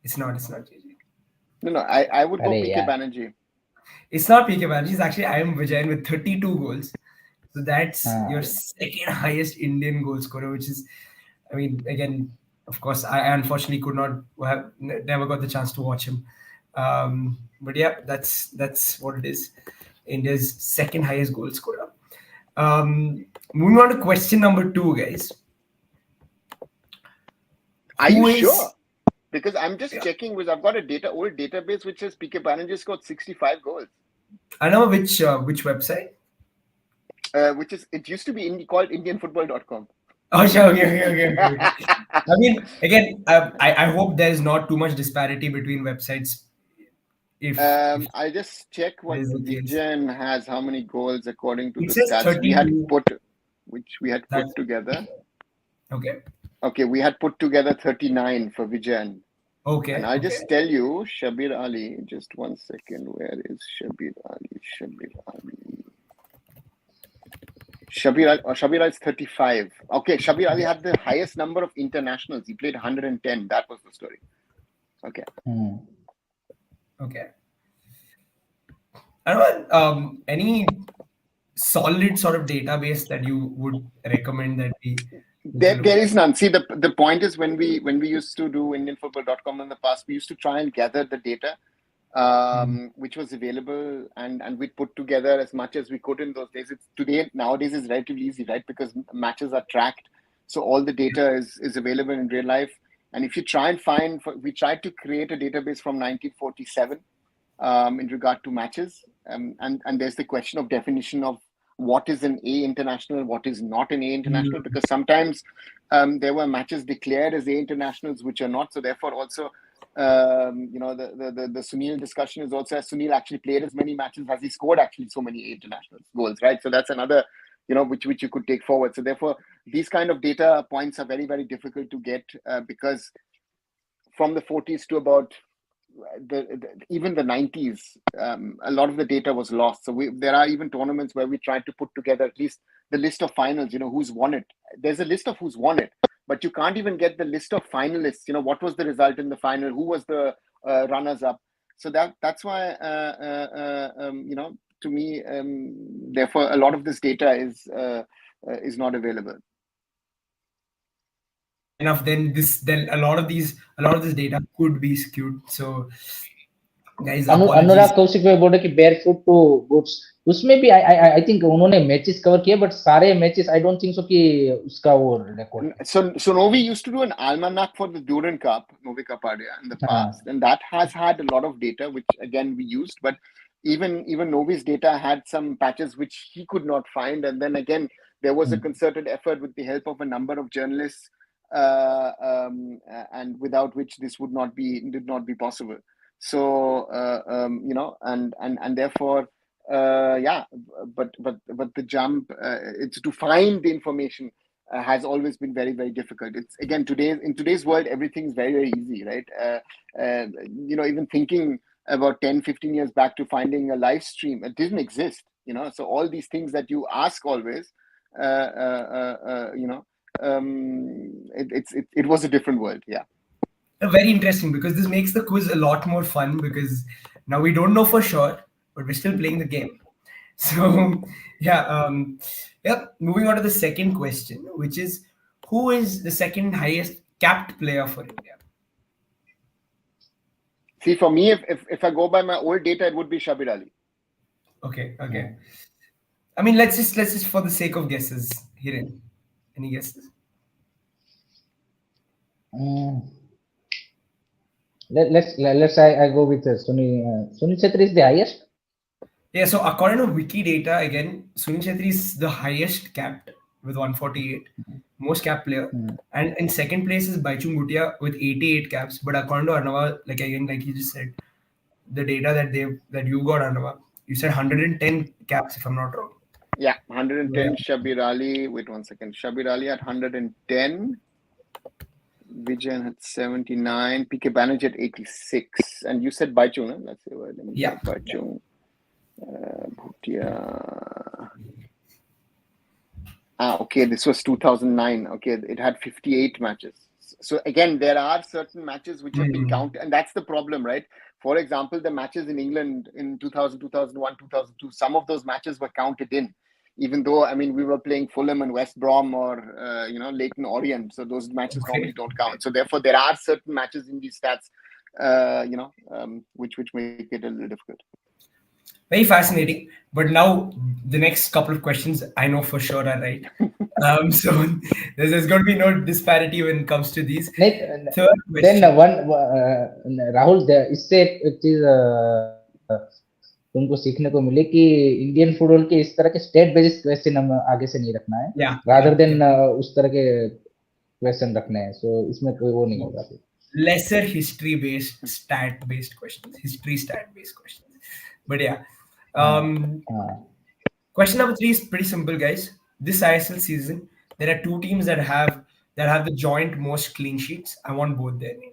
[SPEAKER 1] It's not JJ.
[SPEAKER 2] No. I would go PK
[SPEAKER 3] yeah.
[SPEAKER 2] Banerjee.
[SPEAKER 1] It's not PK Banerjee. It's actually I am Vijayan with 32 goals. So that's your second highest Indian goal scorer, which is, I mean, again, of course, I unfortunately could not never got the chance to watch him. But yeah, that's what it is. India's second highest goal scorer. Moving on to question number 2, guys.
[SPEAKER 2] Are you sure? Because I'm just checking, because I've got a old database which says PK Banerjee scored 65 goals.
[SPEAKER 1] I know which website.
[SPEAKER 2] It used to be called IndianFootball.com.
[SPEAKER 1] Oh, sure. Okay. I mean, again, I hope there's not too much disparity between websites. If
[SPEAKER 2] I'll just check what Vijayan has, how many goals according to
[SPEAKER 1] it
[SPEAKER 2] the
[SPEAKER 1] says
[SPEAKER 2] stats
[SPEAKER 1] 32.
[SPEAKER 2] we had put together.
[SPEAKER 1] Okay,
[SPEAKER 2] we had put together 39 for Vijayan.
[SPEAKER 1] Okay.
[SPEAKER 2] And I'll just tell you, Shabir Ali, just 1 second. Where is Shabir Ali? Shabir Ali is 35. Okay, Shabir Ali had the highest number of internationals. He played 110. That was the story. Okay.
[SPEAKER 1] Okay. I don't know, any solid sort of database that you would recommend that we.
[SPEAKER 2] There is none. See, the point is, when we used to do IndianFootball.com in the past, we used to try and gather the data, which was available, and we put together as much as we could in those days. Nowadays is relatively easy, right? Because matches are tracked, so all the data is available in real life. And if you try and we tried to create a database from 1947 in regard to matches, and there's the question of definition of what is an A international, what is not an A international, because sometimes there were matches declared as A internationals which are not. So therefore, also, the Sunil discussion is also, as Sunil actually played as many matches, has he scored actually so many A international goals, right? So that's another, which you could take forward. So therefore, these kind of data points are very, very difficult to get because from the 40s to about even the 90s, a lot of the data was lost. So there are even tournaments where we tried to put together at least the list of finals, who's won it. There's a list of who's won it, but you can't even get the list of finalists. What was the result in the final? Who was the runners up? So that's why, to me, therefore, a lot of this data is not available.
[SPEAKER 1] Enough, then a lot of this data could be skewed. So guys,
[SPEAKER 3] अनुराग कौशिक भाई बोले कि barefoot to boots, उसमें भी I think उन्होंने matches cover किए, but सारे matches I don't think so कि उसका वो record.
[SPEAKER 2] So Novi used to do an almanac for the Duran Cup, Novi Kapadia, in the past, and that has had a lot of data, which again we used, but even Novi's data had some patches which he could not find, and then again there was a concerted effort with the help of a number of journalists, and without which this did not be possible. So and therefore, yeah, but the jump, it's to find the information has always been very, very difficult. It's again in today's world, everything's very, very easy, right? Even thinking about 10, 15 years back to finding a live stream, it didn't exist. So all these things that you ask always, uh, uh, uh, uh, you know, it was a different world. Yeah.
[SPEAKER 1] Very interesting because this makes the quiz a lot more fun because now we don't know for sure, but we're still playing the game. So yeah, yep. Moving on to the second question, which is who is the second highest capped player for India?
[SPEAKER 2] See, for me, if I go by my old data, it would be Shabir Ali.
[SPEAKER 1] Okay, okay. I mean, let's just for the sake of guesses, Hiren. Any guesses?
[SPEAKER 3] Mm, let's I go with Sunil Chetri is the highest.
[SPEAKER 1] Yeah, so according to Wiki data, again, Sunil Chhetri is the highest capped with 148, most capped player.
[SPEAKER 3] Hmm.
[SPEAKER 1] And in second place is Baichung Bhutia with 88 caps. But according to Arnava, like again, like you just said, the data that you got, Arnava, you said 110 caps, if I'm not wrong.
[SPEAKER 2] Yeah,
[SPEAKER 1] Yeah.
[SPEAKER 2] 110 Shabir Ali. Wait 1 second. Shabir Ali at 110. Vijayan at 79. PK Banerjee at 86. And you said Baichung, huh? Let's see. Let me
[SPEAKER 1] Yeah.
[SPEAKER 2] check Baichung. Bhutia. Okay, this was 2009. Okay, it had 58 matches. So again, there are certain matches which have been
[SPEAKER 1] Hmm.
[SPEAKER 2] counted, and that's the problem, right? For example, the matches in England in 2000, 2001, 2002, some of those matches were counted in, even though, I mean, we were playing Fulham and West Brom or, Leighton Orient. So those matches normally
[SPEAKER 1] Okay.
[SPEAKER 2] don't count. So therefore, there are certain matches in these stats, which make it a little difficult.
[SPEAKER 1] Very fascinating. But now the next couple of questions I know for sure are right. So there's going to be no disparity when it comes to these.
[SPEAKER 3] नहीं,
[SPEAKER 1] Third
[SPEAKER 3] then
[SPEAKER 1] question.
[SPEAKER 3] one Rahul इससे एक चीज तुमको सीखने को मिले कि Indian football के इस तरह के स्टेट बेस्ड क्वेश्चन हम आगे से नहीं रखना है
[SPEAKER 1] Yeah,
[SPEAKER 3] rather
[SPEAKER 1] yeah,
[SPEAKER 3] then
[SPEAKER 1] yeah.
[SPEAKER 3] उस तरह के क्वेश्चन रखने हैं सो इसमें कोई वो नहीं होगा फिर
[SPEAKER 1] Lesser history based, stat based questions, history stat based questions. But yeah.
[SPEAKER 3] हाँ
[SPEAKER 1] Um,
[SPEAKER 3] हाँ
[SPEAKER 1] Question number three is pretty simple, guys. This ISL season, there are two teams that have the joint most clean sheets. I want both their names.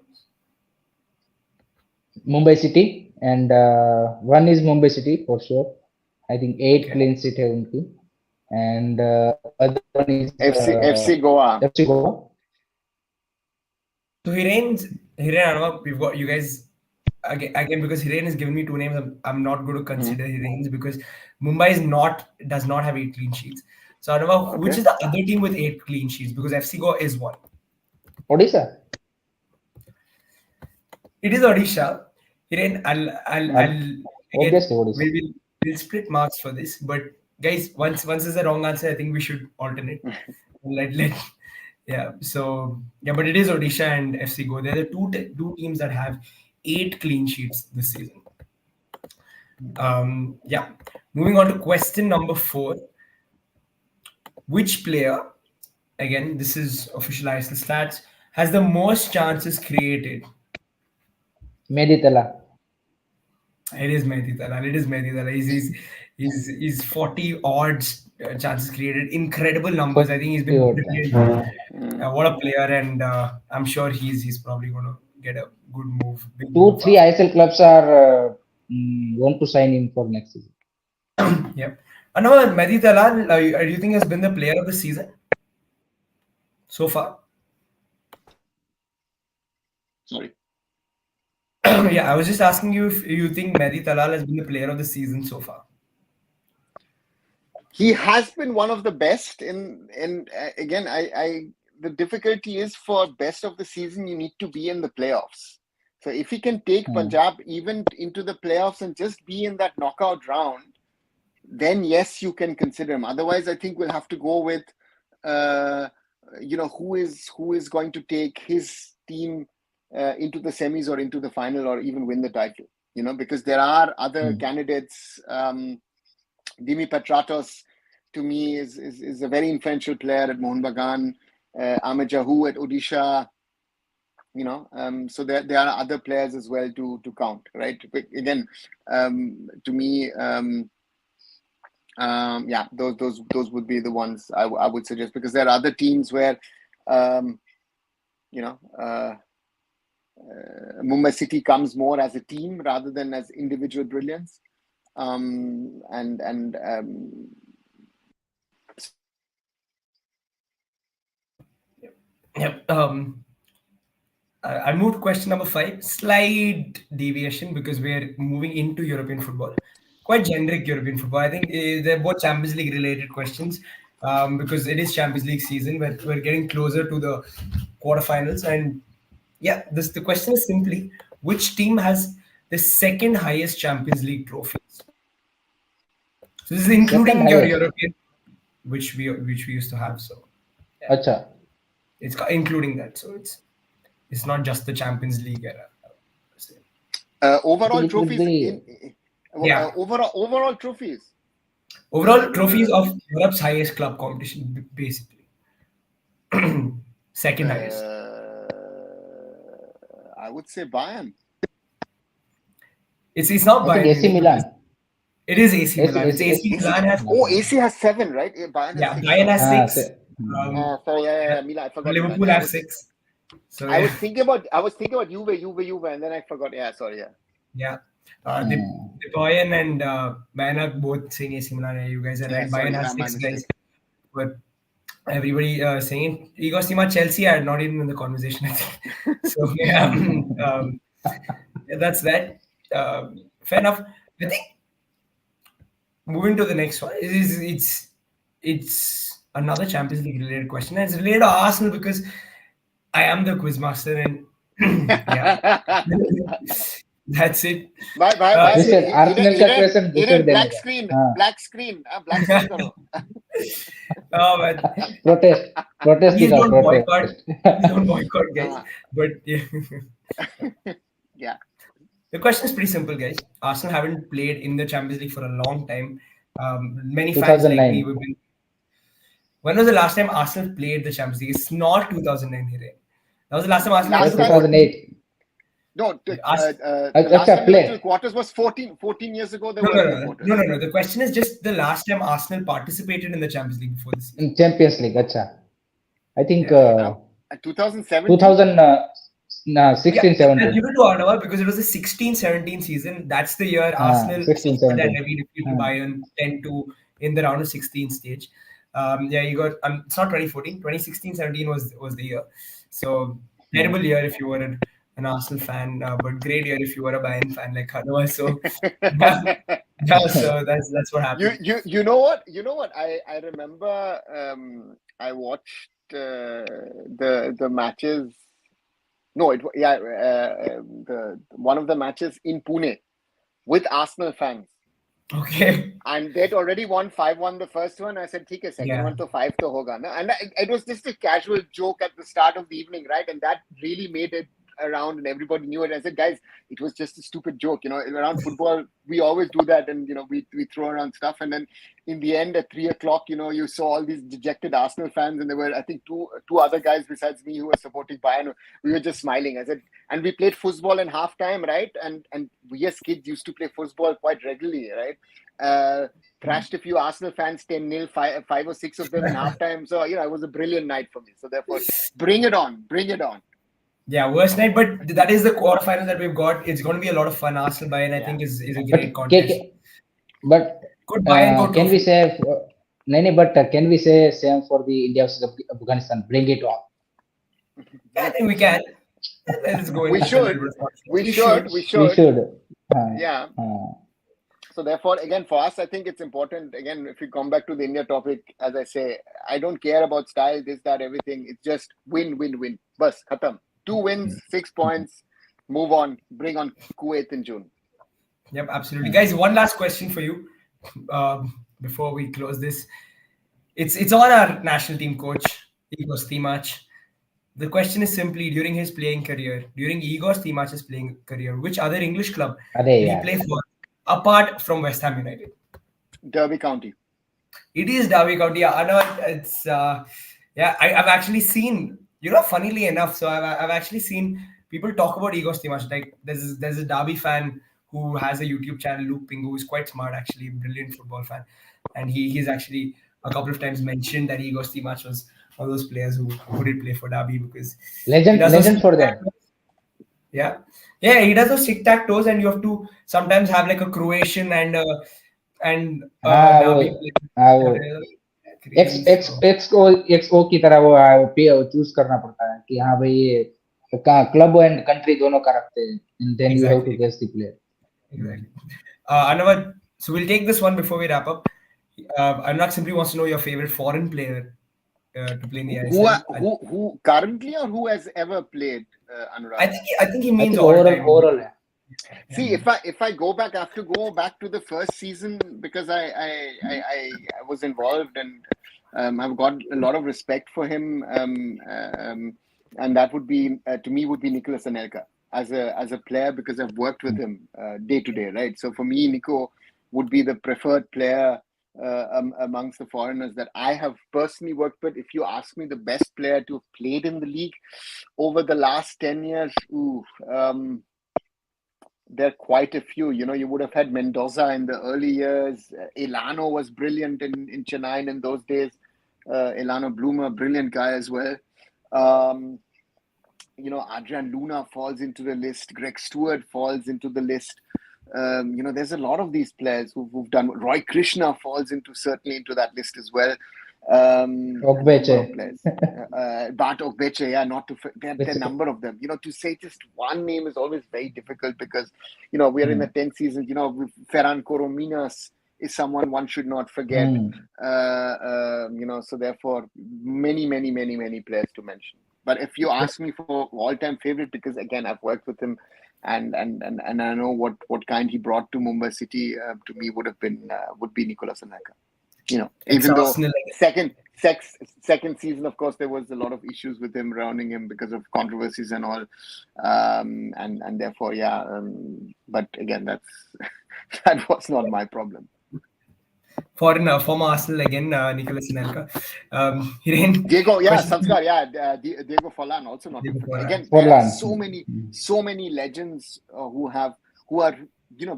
[SPEAKER 3] Mumbai city and one is Mumbai city for sure I think 8
[SPEAKER 1] Okay.
[SPEAKER 3] Clean sheet है उनकी and other one is
[SPEAKER 2] FC Goa.
[SPEAKER 3] FC Goa
[SPEAKER 1] So Hiren Anwar, we've got you guys again because Hiren has given me two names. I'm not going to
[SPEAKER 2] Mhm.
[SPEAKER 1] consider Hiren's because Mumbai does not have 8 clean sheets. So Anwar, which
[SPEAKER 2] Okay.
[SPEAKER 1] is the other team with 8 clean sheets? Because FC Goa is one.
[SPEAKER 3] Odisha
[SPEAKER 1] It is Odisha. Hiren, I'll again
[SPEAKER 3] obviously Odisha
[SPEAKER 1] we'll split marks for this. But guys, once is the wrong answer, I think we should alternate. Let yeah. So yeah, but it is Odisha and FC Goa. They're the two teams that have 8 clean sheets this season. Yeah. Moving on to question number 4. Which player, again, this is official ISL stats, has the most chances created?
[SPEAKER 3] Mehdi Talal
[SPEAKER 1] It is Mehdi Talal. It is Mehdi Talal. He's 40 odd chances created. Incredible numbers. I think he's
[SPEAKER 3] 40
[SPEAKER 1] been
[SPEAKER 3] और
[SPEAKER 1] brilliant.
[SPEAKER 2] Mm.
[SPEAKER 1] What a player, and I'm sure he's probably going to get a good move, big
[SPEAKER 3] two
[SPEAKER 1] move
[SPEAKER 3] three
[SPEAKER 1] after.
[SPEAKER 3] ISL clubs are want to sign him for next season.
[SPEAKER 1] Yep. Another Mehdi Talal, do you think has been the player of the season so far?
[SPEAKER 2] Sorry.
[SPEAKER 1] Yeah, I was just asking you if you think Mehdi Talal has been the player of the season so far.
[SPEAKER 2] He has been one of the best in again, I the difficulty is for best of the season you need to be in the playoffs. So if he can take
[SPEAKER 3] Hmm.
[SPEAKER 2] Punjab even into the playoffs and just be in that knockout round, then yes, you can consider him. Otherwise, I think we'll have to go with who is going to take his team into the semis or into the final or even win the title. Because there are other candidates. Dimi Petratos, to me, is a very influential player at Mohun Bagan. Ahmed Jahu at Odisha. So there are other players as well to count, right? But again, to me, yeah, those would be the ones I would suggest, because there are other teams where, um, you know, Mumbai City comes more as a team rather than as individual brilliance. And
[SPEAKER 1] Yep. I'll move to question number 5. Slight deviation because we're moving into European football. Quite generic European football. I think they're both Champions League related questions because it is Champions League season. We're getting closer to the quarterfinals. And yeah, the question is simply which team has the second highest Champions League trophies? So this is
[SPEAKER 3] second
[SPEAKER 1] including your
[SPEAKER 3] highest.
[SPEAKER 1] European, which we used to have. So yeah,
[SPEAKER 3] Acha.
[SPEAKER 1] including that. So it's not just the Champions League era. So,
[SPEAKER 3] I think
[SPEAKER 2] overall
[SPEAKER 3] it would
[SPEAKER 2] trophies
[SPEAKER 3] be
[SPEAKER 1] yeah.
[SPEAKER 2] overall trophies.
[SPEAKER 1] Overall trophies of Europe's highest club competition, basically. Second highest.
[SPEAKER 2] I would say Bayern.
[SPEAKER 1] It's not
[SPEAKER 3] I think
[SPEAKER 1] Bayern
[SPEAKER 3] AC
[SPEAKER 1] Munich because
[SPEAKER 3] Milan.
[SPEAKER 1] it is AC
[SPEAKER 3] AC,
[SPEAKER 1] Milan. It's
[SPEAKER 3] AC,
[SPEAKER 1] AC
[SPEAKER 3] AC.
[SPEAKER 1] Milan has
[SPEAKER 2] Oh, AC has 7, right? Bayern has
[SPEAKER 1] yeah,
[SPEAKER 2] 6.
[SPEAKER 1] Bayern
[SPEAKER 2] Sorry.
[SPEAKER 1] has
[SPEAKER 3] Ah,
[SPEAKER 1] six.
[SPEAKER 2] Sorry,
[SPEAKER 1] Yeah,
[SPEAKER 2] yeah, Milan. I forgot Milan.
[SPEAKER 1] Liverpool
[SPEAKER 2] Yeah,
[SPEAKER 1] have six. So
[SPEAKER 2] I
[SPEAKER 1] yeah,
[SPEAKER 2] was thinking about Juve, and then I forgot. Yeah, sorry. Yeah.
[SPEAKER 1] yeah.
[SPEAKER 3] Hmm.
[SPEAKER 1] The Bayern and Bayern are both saying AC Milan. Yeah, you guys are
[SPEAKER 2] Yeah,
[SPEAKER 1] right. Bayern
[SPEAKER 2] sorry,
[SPEAKER 1] has
[SPEAKER 2] my
[SPEAKER 1] six
[SPEAKER 2] mistake.
[SPEAKER 1] guys, but everybody saying Igor Sima Chelsea are not even in the conversation. I think. So yeah, yeah, that's that. Fair enough. I think moving to the next one it's another Champions League related question. And it's related to Arsenal because I am the quiz master and yeah, that's it.
[SPEAKER 2] Why?
[SPEAKER 3] This
[SPEAKER 1] So,
[SPEAKER 3] said Arsenal का
[SPEAKER 2] Hiren,
[SPEAKER 3] question दूसरे
[SPEAKER 2] Hiren,
[SPEAKER 3] देने का. हाँ.
[SPEAKER 2] black screen करो.
[SPEAKER 1] oh, but
[SPEAKER 3] Protest. Protest
[SPEAKER 1] please
[SPEAKER 3] दिखाओ.
[SPEAKER 1] don't
[SPEAKER 3] Protest.
[SPEAKER 1] boycott. Please don't boycott, guys.
[SPEAKER 2] Uh,
[SPEAKER 1] But yeah.
[SPEAKER 2] yeah.
[SPEAKER 1] The question is pretty simple, guys. Arsenal haven't played in the Champions League for a long time. Many fans like me,
[SPEAKER 3] 2009.
[SPEAKER 1] we've been. When was the last time Arsenal played the Champions League? It's not 2009 here. That was the last time Arsenal went
[SPEAKER 2] Last
[SPEAKER 1] to the
[SPEAKER 2] time,
[SPEAKER 1] quarter.
[SPEAKER 3] 2008.
[SPEAKER 2] no, the last
[SPEAKER 3] अच्छा
[SPEAKER 2] time they went to the
[SPEAKER 3] play.
[SPEAKER 2] quarters was 14 years ago. They
[SPEAKER 1] No,
[SPEAKER 2] were
[SPEAKER 1] no,
[SPEAKER 2] in the
[SPEAKER 1] no, no,
[SPEAKER 2] quarters.
[SPEAKER 1] no, no. The question is just the last time Arsenal participated in the Champions League before the season.
[SPEAKER 3] In Champions League. अच्छा. I think
[SPEAKER 1] Yeah.
[SPEAKER 2] 2017.
[SPEAKER 3] 2000 nah,
[SPEAKER 1] Yeah,
[SPEAKER 3] 16
[SPEAKER 1] I'll
[SPEAKER 3] 17.
[SPEAKER 1] give it to Arnav because it was the 16-17 season. That's the year Arsenal
[SPEAKER 3] 16
[SPEAKER 1] suffered that
[SPEAKER 3] 17.
[SPEAKER 1] heavy defeat to Bayern 10-2 in the round of 16 stage. Yeah, you got it's not 2014, 2016-17 was the year. So terrible year if you were an Arsenal fan, but great year if you were a Bayern fan like Arnav. So yeah, yeah, so that's what
[SPEAKER 2] you
[SPEAKER 1] happened.
[SPEAKER 2] you you know what? I remember I watched the matches. No, the one of the matches in Pune with Arsenal fans.
[SPEAKER 1] Okay.
[SPEAKER 2] And they'd already won 5-1 the first one. I said, "ठीक है, second
[SPEAKER 1] Yeah.
[SPEAKER 2] one to 5 to hoga na." And it was just a casual joke at the start of the evening, right? And that really made it around, and everybody knew it. I said, "Guys, it was just a stupid joke. Around football, we always do that, and we throw around stuff." And then in the end, at 3 o'clock, you saw all these dejected Arsenal fans, and there were, I think, two other guys besides me who were supporting Bayern. We were just smiling. I said, and we played football in halftime, right? And we as kids used to play football quite regularly, right? Thrashed a few Arsenal fans 10-0, five or six of them in halftime. So, it was a brilliant night for me. So, therefore, bring it on. Bring it on.
[SPEAKER 1] Yeah, worst night, but that is the quarterfinals that we've got. It's going to be a lot of fun. Arsenal Bayern, I
[SPEAKER 2] Yeah.
[SPEAKER 1] think, is a
[SPEAKER 3] But
[SPEAKER 1] great contest.
[SPEAKER 3] but
[SPEAKER 1] Good Bayern, good
[SPEAKER 3] can we
[SPEAKER 1] trophy.
[SPEAKER 3] say नहीं but can we say same for the India versus Afghanistan? Bring it on.
[SPEAKER 1] Yeah, I think we can. Let's go in
[SPEAKER 2] We
[SPEAKER 1] with a little
[SPEAKER 2] should.
[SPEAKER 1] bit of confidence.
[SPEAKER 2] We should.
[SPEAKER 3] We should.
[SPEAKER 2] Yeah.
[SPEAKER 3] Uh,
[SPEAKER 2] So, therefore, again, for us, I think it's important. Again, if we come back to the India topic, as I say, I don't care about style, this, that, everything. It's just win, win, win. Bas, khatam. 2 wins, 6 points, move on, bring on Kuwait in June.
[SPEAKER 1] Yep, absolutely. Guys, one last question for you before we close this. It's on our national team coach, Igor Stimac. The question is simply during his playing career, during Igor Stimac's playing career, which other English club
[SPEAKER 3] अरे
[SPEAKER 1] did he
[SPEAKER 3] यार.
[SPEAKER 1] play for apart from West Ham United?
[SPEAKER 2] Derby County.
[SPEAKER 1] It is Derby County. Yeah, I know it's yeah. I've actually seen Funnily enough, so I've actually seen people talk about Igor Stimac. Like there's a Derby fan who has a YouTube channel, Luke Pingu, who's quite smart actually, brilliant football fan, and he's actually a couple of times mentioned that Igor Stimac was one of those players who did play for Derby because he
[SPEAKER 3] Legend,
[SPEAKER 1] does those
[SPEAKER 3] legend
[SPEAKER 1] tic
[SPEAKER 3] for
[SPEAKER 1] tac
[SPEAKER 3] them.
[SPEAKER 1] toes. Yeah, yeah, he does those tic tac toes, and you have to sometimes have like a Croatian and
[SPEAKER 3] हाँ
[SPEAKER 1] Derby player
[SPEAKER 3] वो
[SPEAKER 1] together.
[SPEAKER 3] X
[SPEAKER 1] Crazy
[SPEAKER 3] X
[SPEAKER 1] stuff.
[SPEAKER 3] X O की तरह वो choose करना पड़ता है कि हाँ भाई ये क्लब एंड कंट्री दोनों का रखते हैं and then you have to
[SPEAKER 1] Exactly.
[SPEAKER 3] Guess the player.
[SPEAKER 1] Exactly. Anavad, so we'll take this one before we wrap up. Anurag simply wants to know your favorite foreign player to play in the ISL.
[SPEAKER 2] Who currently or who has ever played,
[SPEAKER 1] I
[SPEAKER 2] Anurag?
[SPEAKER 1] think I think he
[SPEAKER 3] I
[SPEAKER 1] means
[SPEAKER 3] think
[SPEAKER 1] all
[SPEAKER 3] overall
[SPEAKER 1] time.
[SPEAKER 3] Overall है.
[SPEAKER 1] Yeah.
[SPEAKER 2] See, if I go back, I have to go back to the first season because I was involved and I've got a lot of respect for him. And that would be to me would be Nicolas Anelka as a player because I've worked with him day to day, right? So for me, Nico would be the preferred player amongst the foreigners that I have personally worked with. If you ask me the best player to have played in the league over the last 10 years, there are quite a few. You would have had Mendoza in the early years. Elano was brilliant in Chennai in those days. Elano Bloomer, brilliant guy as well. Um, Adrian Luna falls into the list. Greg Stewart falls into the list. There's a lot of these players who've done. Roy Krishna falls certainly into that list as well. A
[SPEAKER 3] ओगबेचे.
[SPEAKER 2] number of players. Bart Ogbeche, yeah, not to there are a number of them. To say just one name is always very difficult because we are in the 10th season. Ferran Corominas is someone one should not forget. So therefore, many, many, many, many players to mention. But if you ask me for all-time favorite, because again I've worked with him, and I know what kind he brought to Mumbai City, to me would be Nicolas Anelka. Even though
[SPEAKER 1] Ex-Arsenal.
[SPEAKER 2] second season, of course, there was a lot of issues with him surrounding him because of controversies and all, and therefore, yeah. But again, that was not my problem.
[SPEAKER 1] Former Arsenal again, Nicolas Anelka. Hiren,
[SPEAKER 2] Diego, yeah,
[SPEAKER 1] question to
[SPEAKER 2] Sanskar, yeah, Diego Forlan, also not to
[SPEAKER 1] you
[SPEAKER 2] forget.
[SPEAKER 1] before.
[SPEAKER 2] Again, there are
[SPEAKER 3] फॉरलान.
[SPEAKER 2] so many legends who are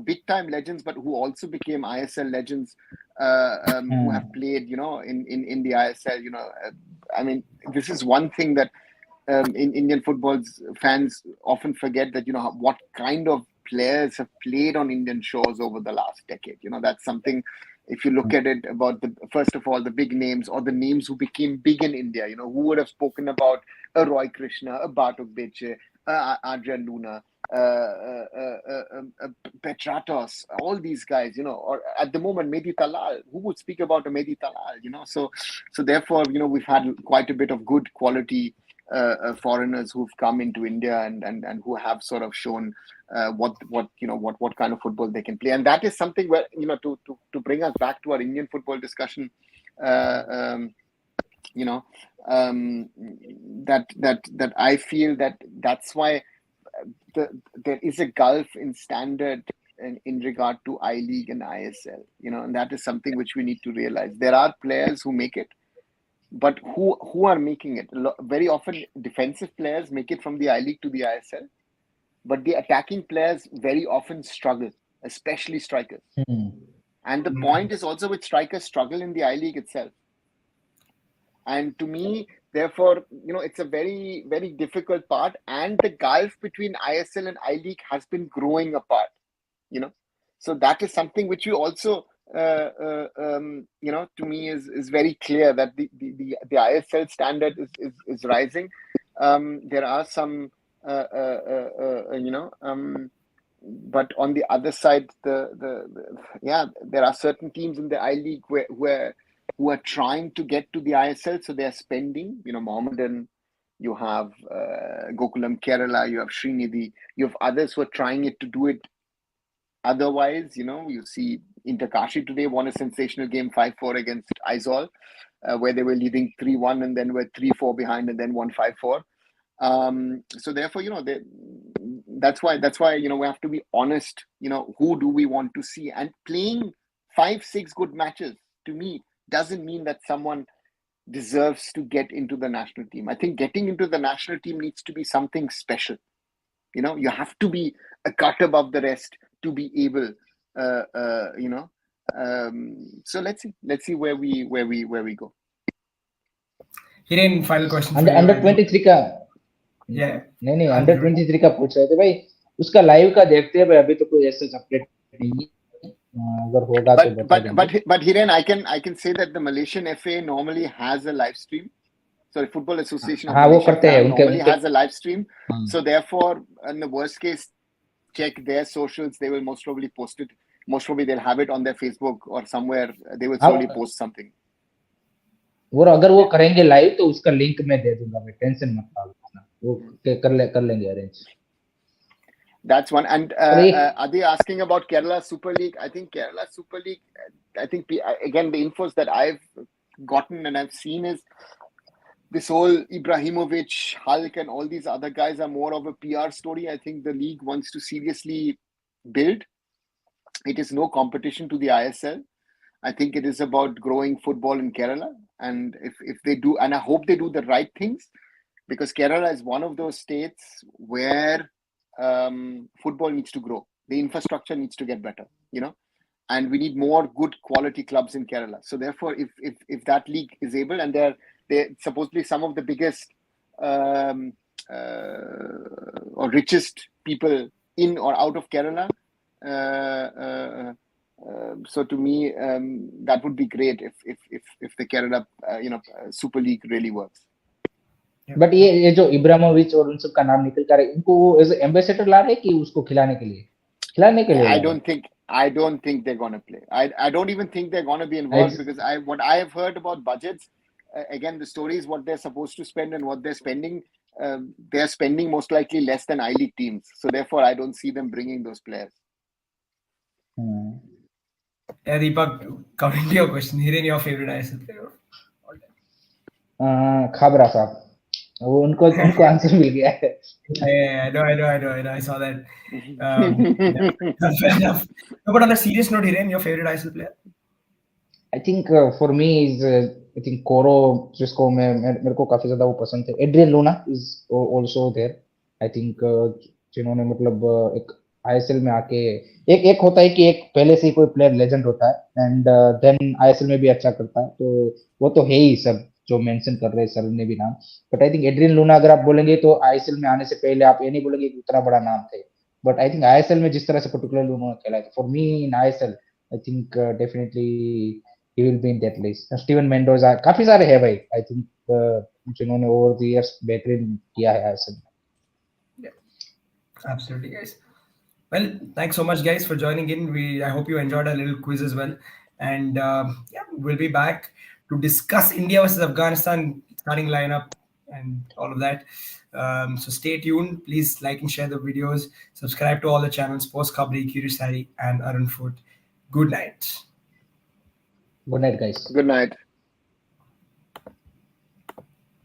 [SPEAKER 2] big time legends, but who also became ISL legends, who have played in the ISL. I mean, this is one thing that in Indian football's fans often forget, that what kind of players have played on Indian shores over the last decade. That's something. If you look at it, about the first of all the big names, or the names who became big in India, who would have spoken about a Roy Krishna, a Bartok Beche, Adrian Luna, Petratos, all these guys, or at the moment Mehdi Talal. Who would speak about a Mehdi Talal? So therefore, we've had quite a bit of good quality foreigners who've come into India and who have sort of shown what kind of football they can play. And that is something where, to bring us back to our Indian football discussion, uh, um, you know that I feel that's why there is a gulf in standard in regard to I League and ISL, and that is something which we need to realize. There are players who make it, but who are making it? Very often defensive players make it from the I League to the ISL, but the attacking players very often struggle, especially strikers. And the point is also, with strikers struggle in the I League itself. And to me, therefore, it's a very, very difficult part. And the gulf between ISL and I League has been growing apart. So that is something which we also, to me is very clear, that the ISL standard is rising. There are some, but on the other side, there are certain teams in the I League who are trying to get to the ISL, so they're spending. Mohammedan, you have Gokulam Kerala, you have Srinidhi, you have others who are trying to do it. Otherwise, you see Inter Kashi today won a sensational game 5-4 against Aizawl, where they were leading 3-1 and then were 3-4 behind and then won 5-4. So therefore, that's why we have to be honest. Who do we want to see? And playing 5-6 good matches, to me, doesn't mean that someone deserves to get into the national team. I think getting into the national team needs to be something special. You have to be a cut above the rest to be able, uh, uh, you know. So let's see where we go.
[SPEAKER 1] Hiren, final question for
[SPEAKER 3] under
[SPEAKER 1] you.
[SPEAKER 3] Under
[SPEAKER 1] I know.
[SPEAKER 3] 23 का
[SPEAKER 1] Yeah,
[SPEAKER 3] नहीं नहीं
[SPEAKER 1] I'm
[SPEAKER 3] under
[SPEAKER 1] good.
[SPEAKER 3] 23 का पूछ रहे थे भाई उसका live का देखते हैं भाई अभी तो कोई ऐसा अपडेट नहीं है अगर होगा तो
[SPEAKER 2] But
[SPEAKER 3] बता
[SPEAKER 2] but
[SPEAKER 3] देंगे
[SPEAKER 2] but but Hiren, I can say that the Malaysian FA normally has a live stream. Sorry, Football Association of
[SPEAKER 3] हाँ वो
[SPEAKER 2] Malaysia,
[SPEAKER 3] करते हैं
[SPEAKER 2] FAM,
[SPEAKER 3] उनके
[SPEAKER 2] normally
[SPEAKER 3] उनके
[SPEAKER 2] has a live stream.
[SPEAKER 3] हाँ
[SPEAKER 2] So therefore, in the worst case, check their socials. They will most probably post it. Most probably they'll have it on their Facebook or somewhere. They will
[SPEAKER 3] हाँ
[SPEAKER 2] surely post something.
[SPEAKER 3] वो अगर वो करेंगे live तो उसका link मैं दे दूंगा भाई टेंशन मत लो इतना वो कर लेंगे अरेंज
[SPEAKER 2] That's one. And
[SPEAKER 3] और एक
[SPEAKER 2] are they asking about Kerala Super League? I think Kerala Super League. I think again the infos that I've gotten and I've seen is this whole Ibrahimovic, Hulk, and all these other guys are more of a PR story. I think the league wants to seriously build. It is no competition to the ISL. I think it is about growing football in Kerala. And if they do, and I hope they do the right things, because Kerala is one of those states where football needs to grow. The infrastructure needs to get better, and we need more good quality clubs in Kerala. So therefore, if that league is able, and they're supposedly some of the biggest um, or richest people in or out of Kerala. So to me, that would be great if the Kerala Super League really works.
[SPEAKER 3] But ये जो Ibrahimovic और उन सब का नाम निकल कर इनको वो एज एम्बेसडर ला रहे कि उसको खिलाने के लिए
[SPEAKER 2] I
[SPEAKER 3] ला रहे
[SPEAKER 2] don't think they're gonna play. I don't even think they're gonna be involved because what I have heard about budgets, again the stories what they're supposed to spend and what they're spending, they're spending most likely less than I League teams. So therefore, I don't see them bringing those players.
[SPEAKER 1] Yeah, Deepak, coming to your question, Hiren, your favorite ISL player of all
[SPEAKER 3] Khabra साहब वो उनको answer मिल गया है
[SPEAKER 1] time? Yeah, I know. I saw that. Yeah, fair enough. No, but on a serious note, Hiren, your favorite ISL player?
[SPEAKER 3] I think for me is I think Coro जिसको मेरे को काफी ज्यादा वो पसंद थे Adrian Luna is also there I think जिन्होंने मतलब एक आईएसएल में आके एक एक होता है कि एक पहले से ही कोई प्लेयर लेजेंड होता है एंड देन आईएसएल में भी अच्छा करता है तो वो तो है ही सब जो मेंशन कर रहे हैं सर ने भी नाम but I think Adrian Luna अगर आप बोलेंगे तो आईएसएल में आने से पहले आप ये नहीं बोलेंगे कि उतना बड़ा नाम थे बट आई थिंक आईएसएल में जिस तरह से पर्टिकुलर लूना खेला है for me in ISL I think definitely he will be in that list. Steven Mendoza काफी सारे हैं भाई आई थिंक जिन्होंने ओवर द इयर्स बेहतरीन किया है ऐसे
[SPEAKER 1] Yeah, absolutely, guys. Well, thanks so much, guys, for joining in. I hope you enjoyed our little quiz as well, and yeah, we'll be back to discuss India versus Afghanistan starting lineup and all of that. So stay tuned. Please like and share the videos. Subscribe to all the channels: Post Kabri, Curious Harry, and Arun Foot. Good night.
[SPEAKER 3] Good night guys
[SPEAKER 2] Good night.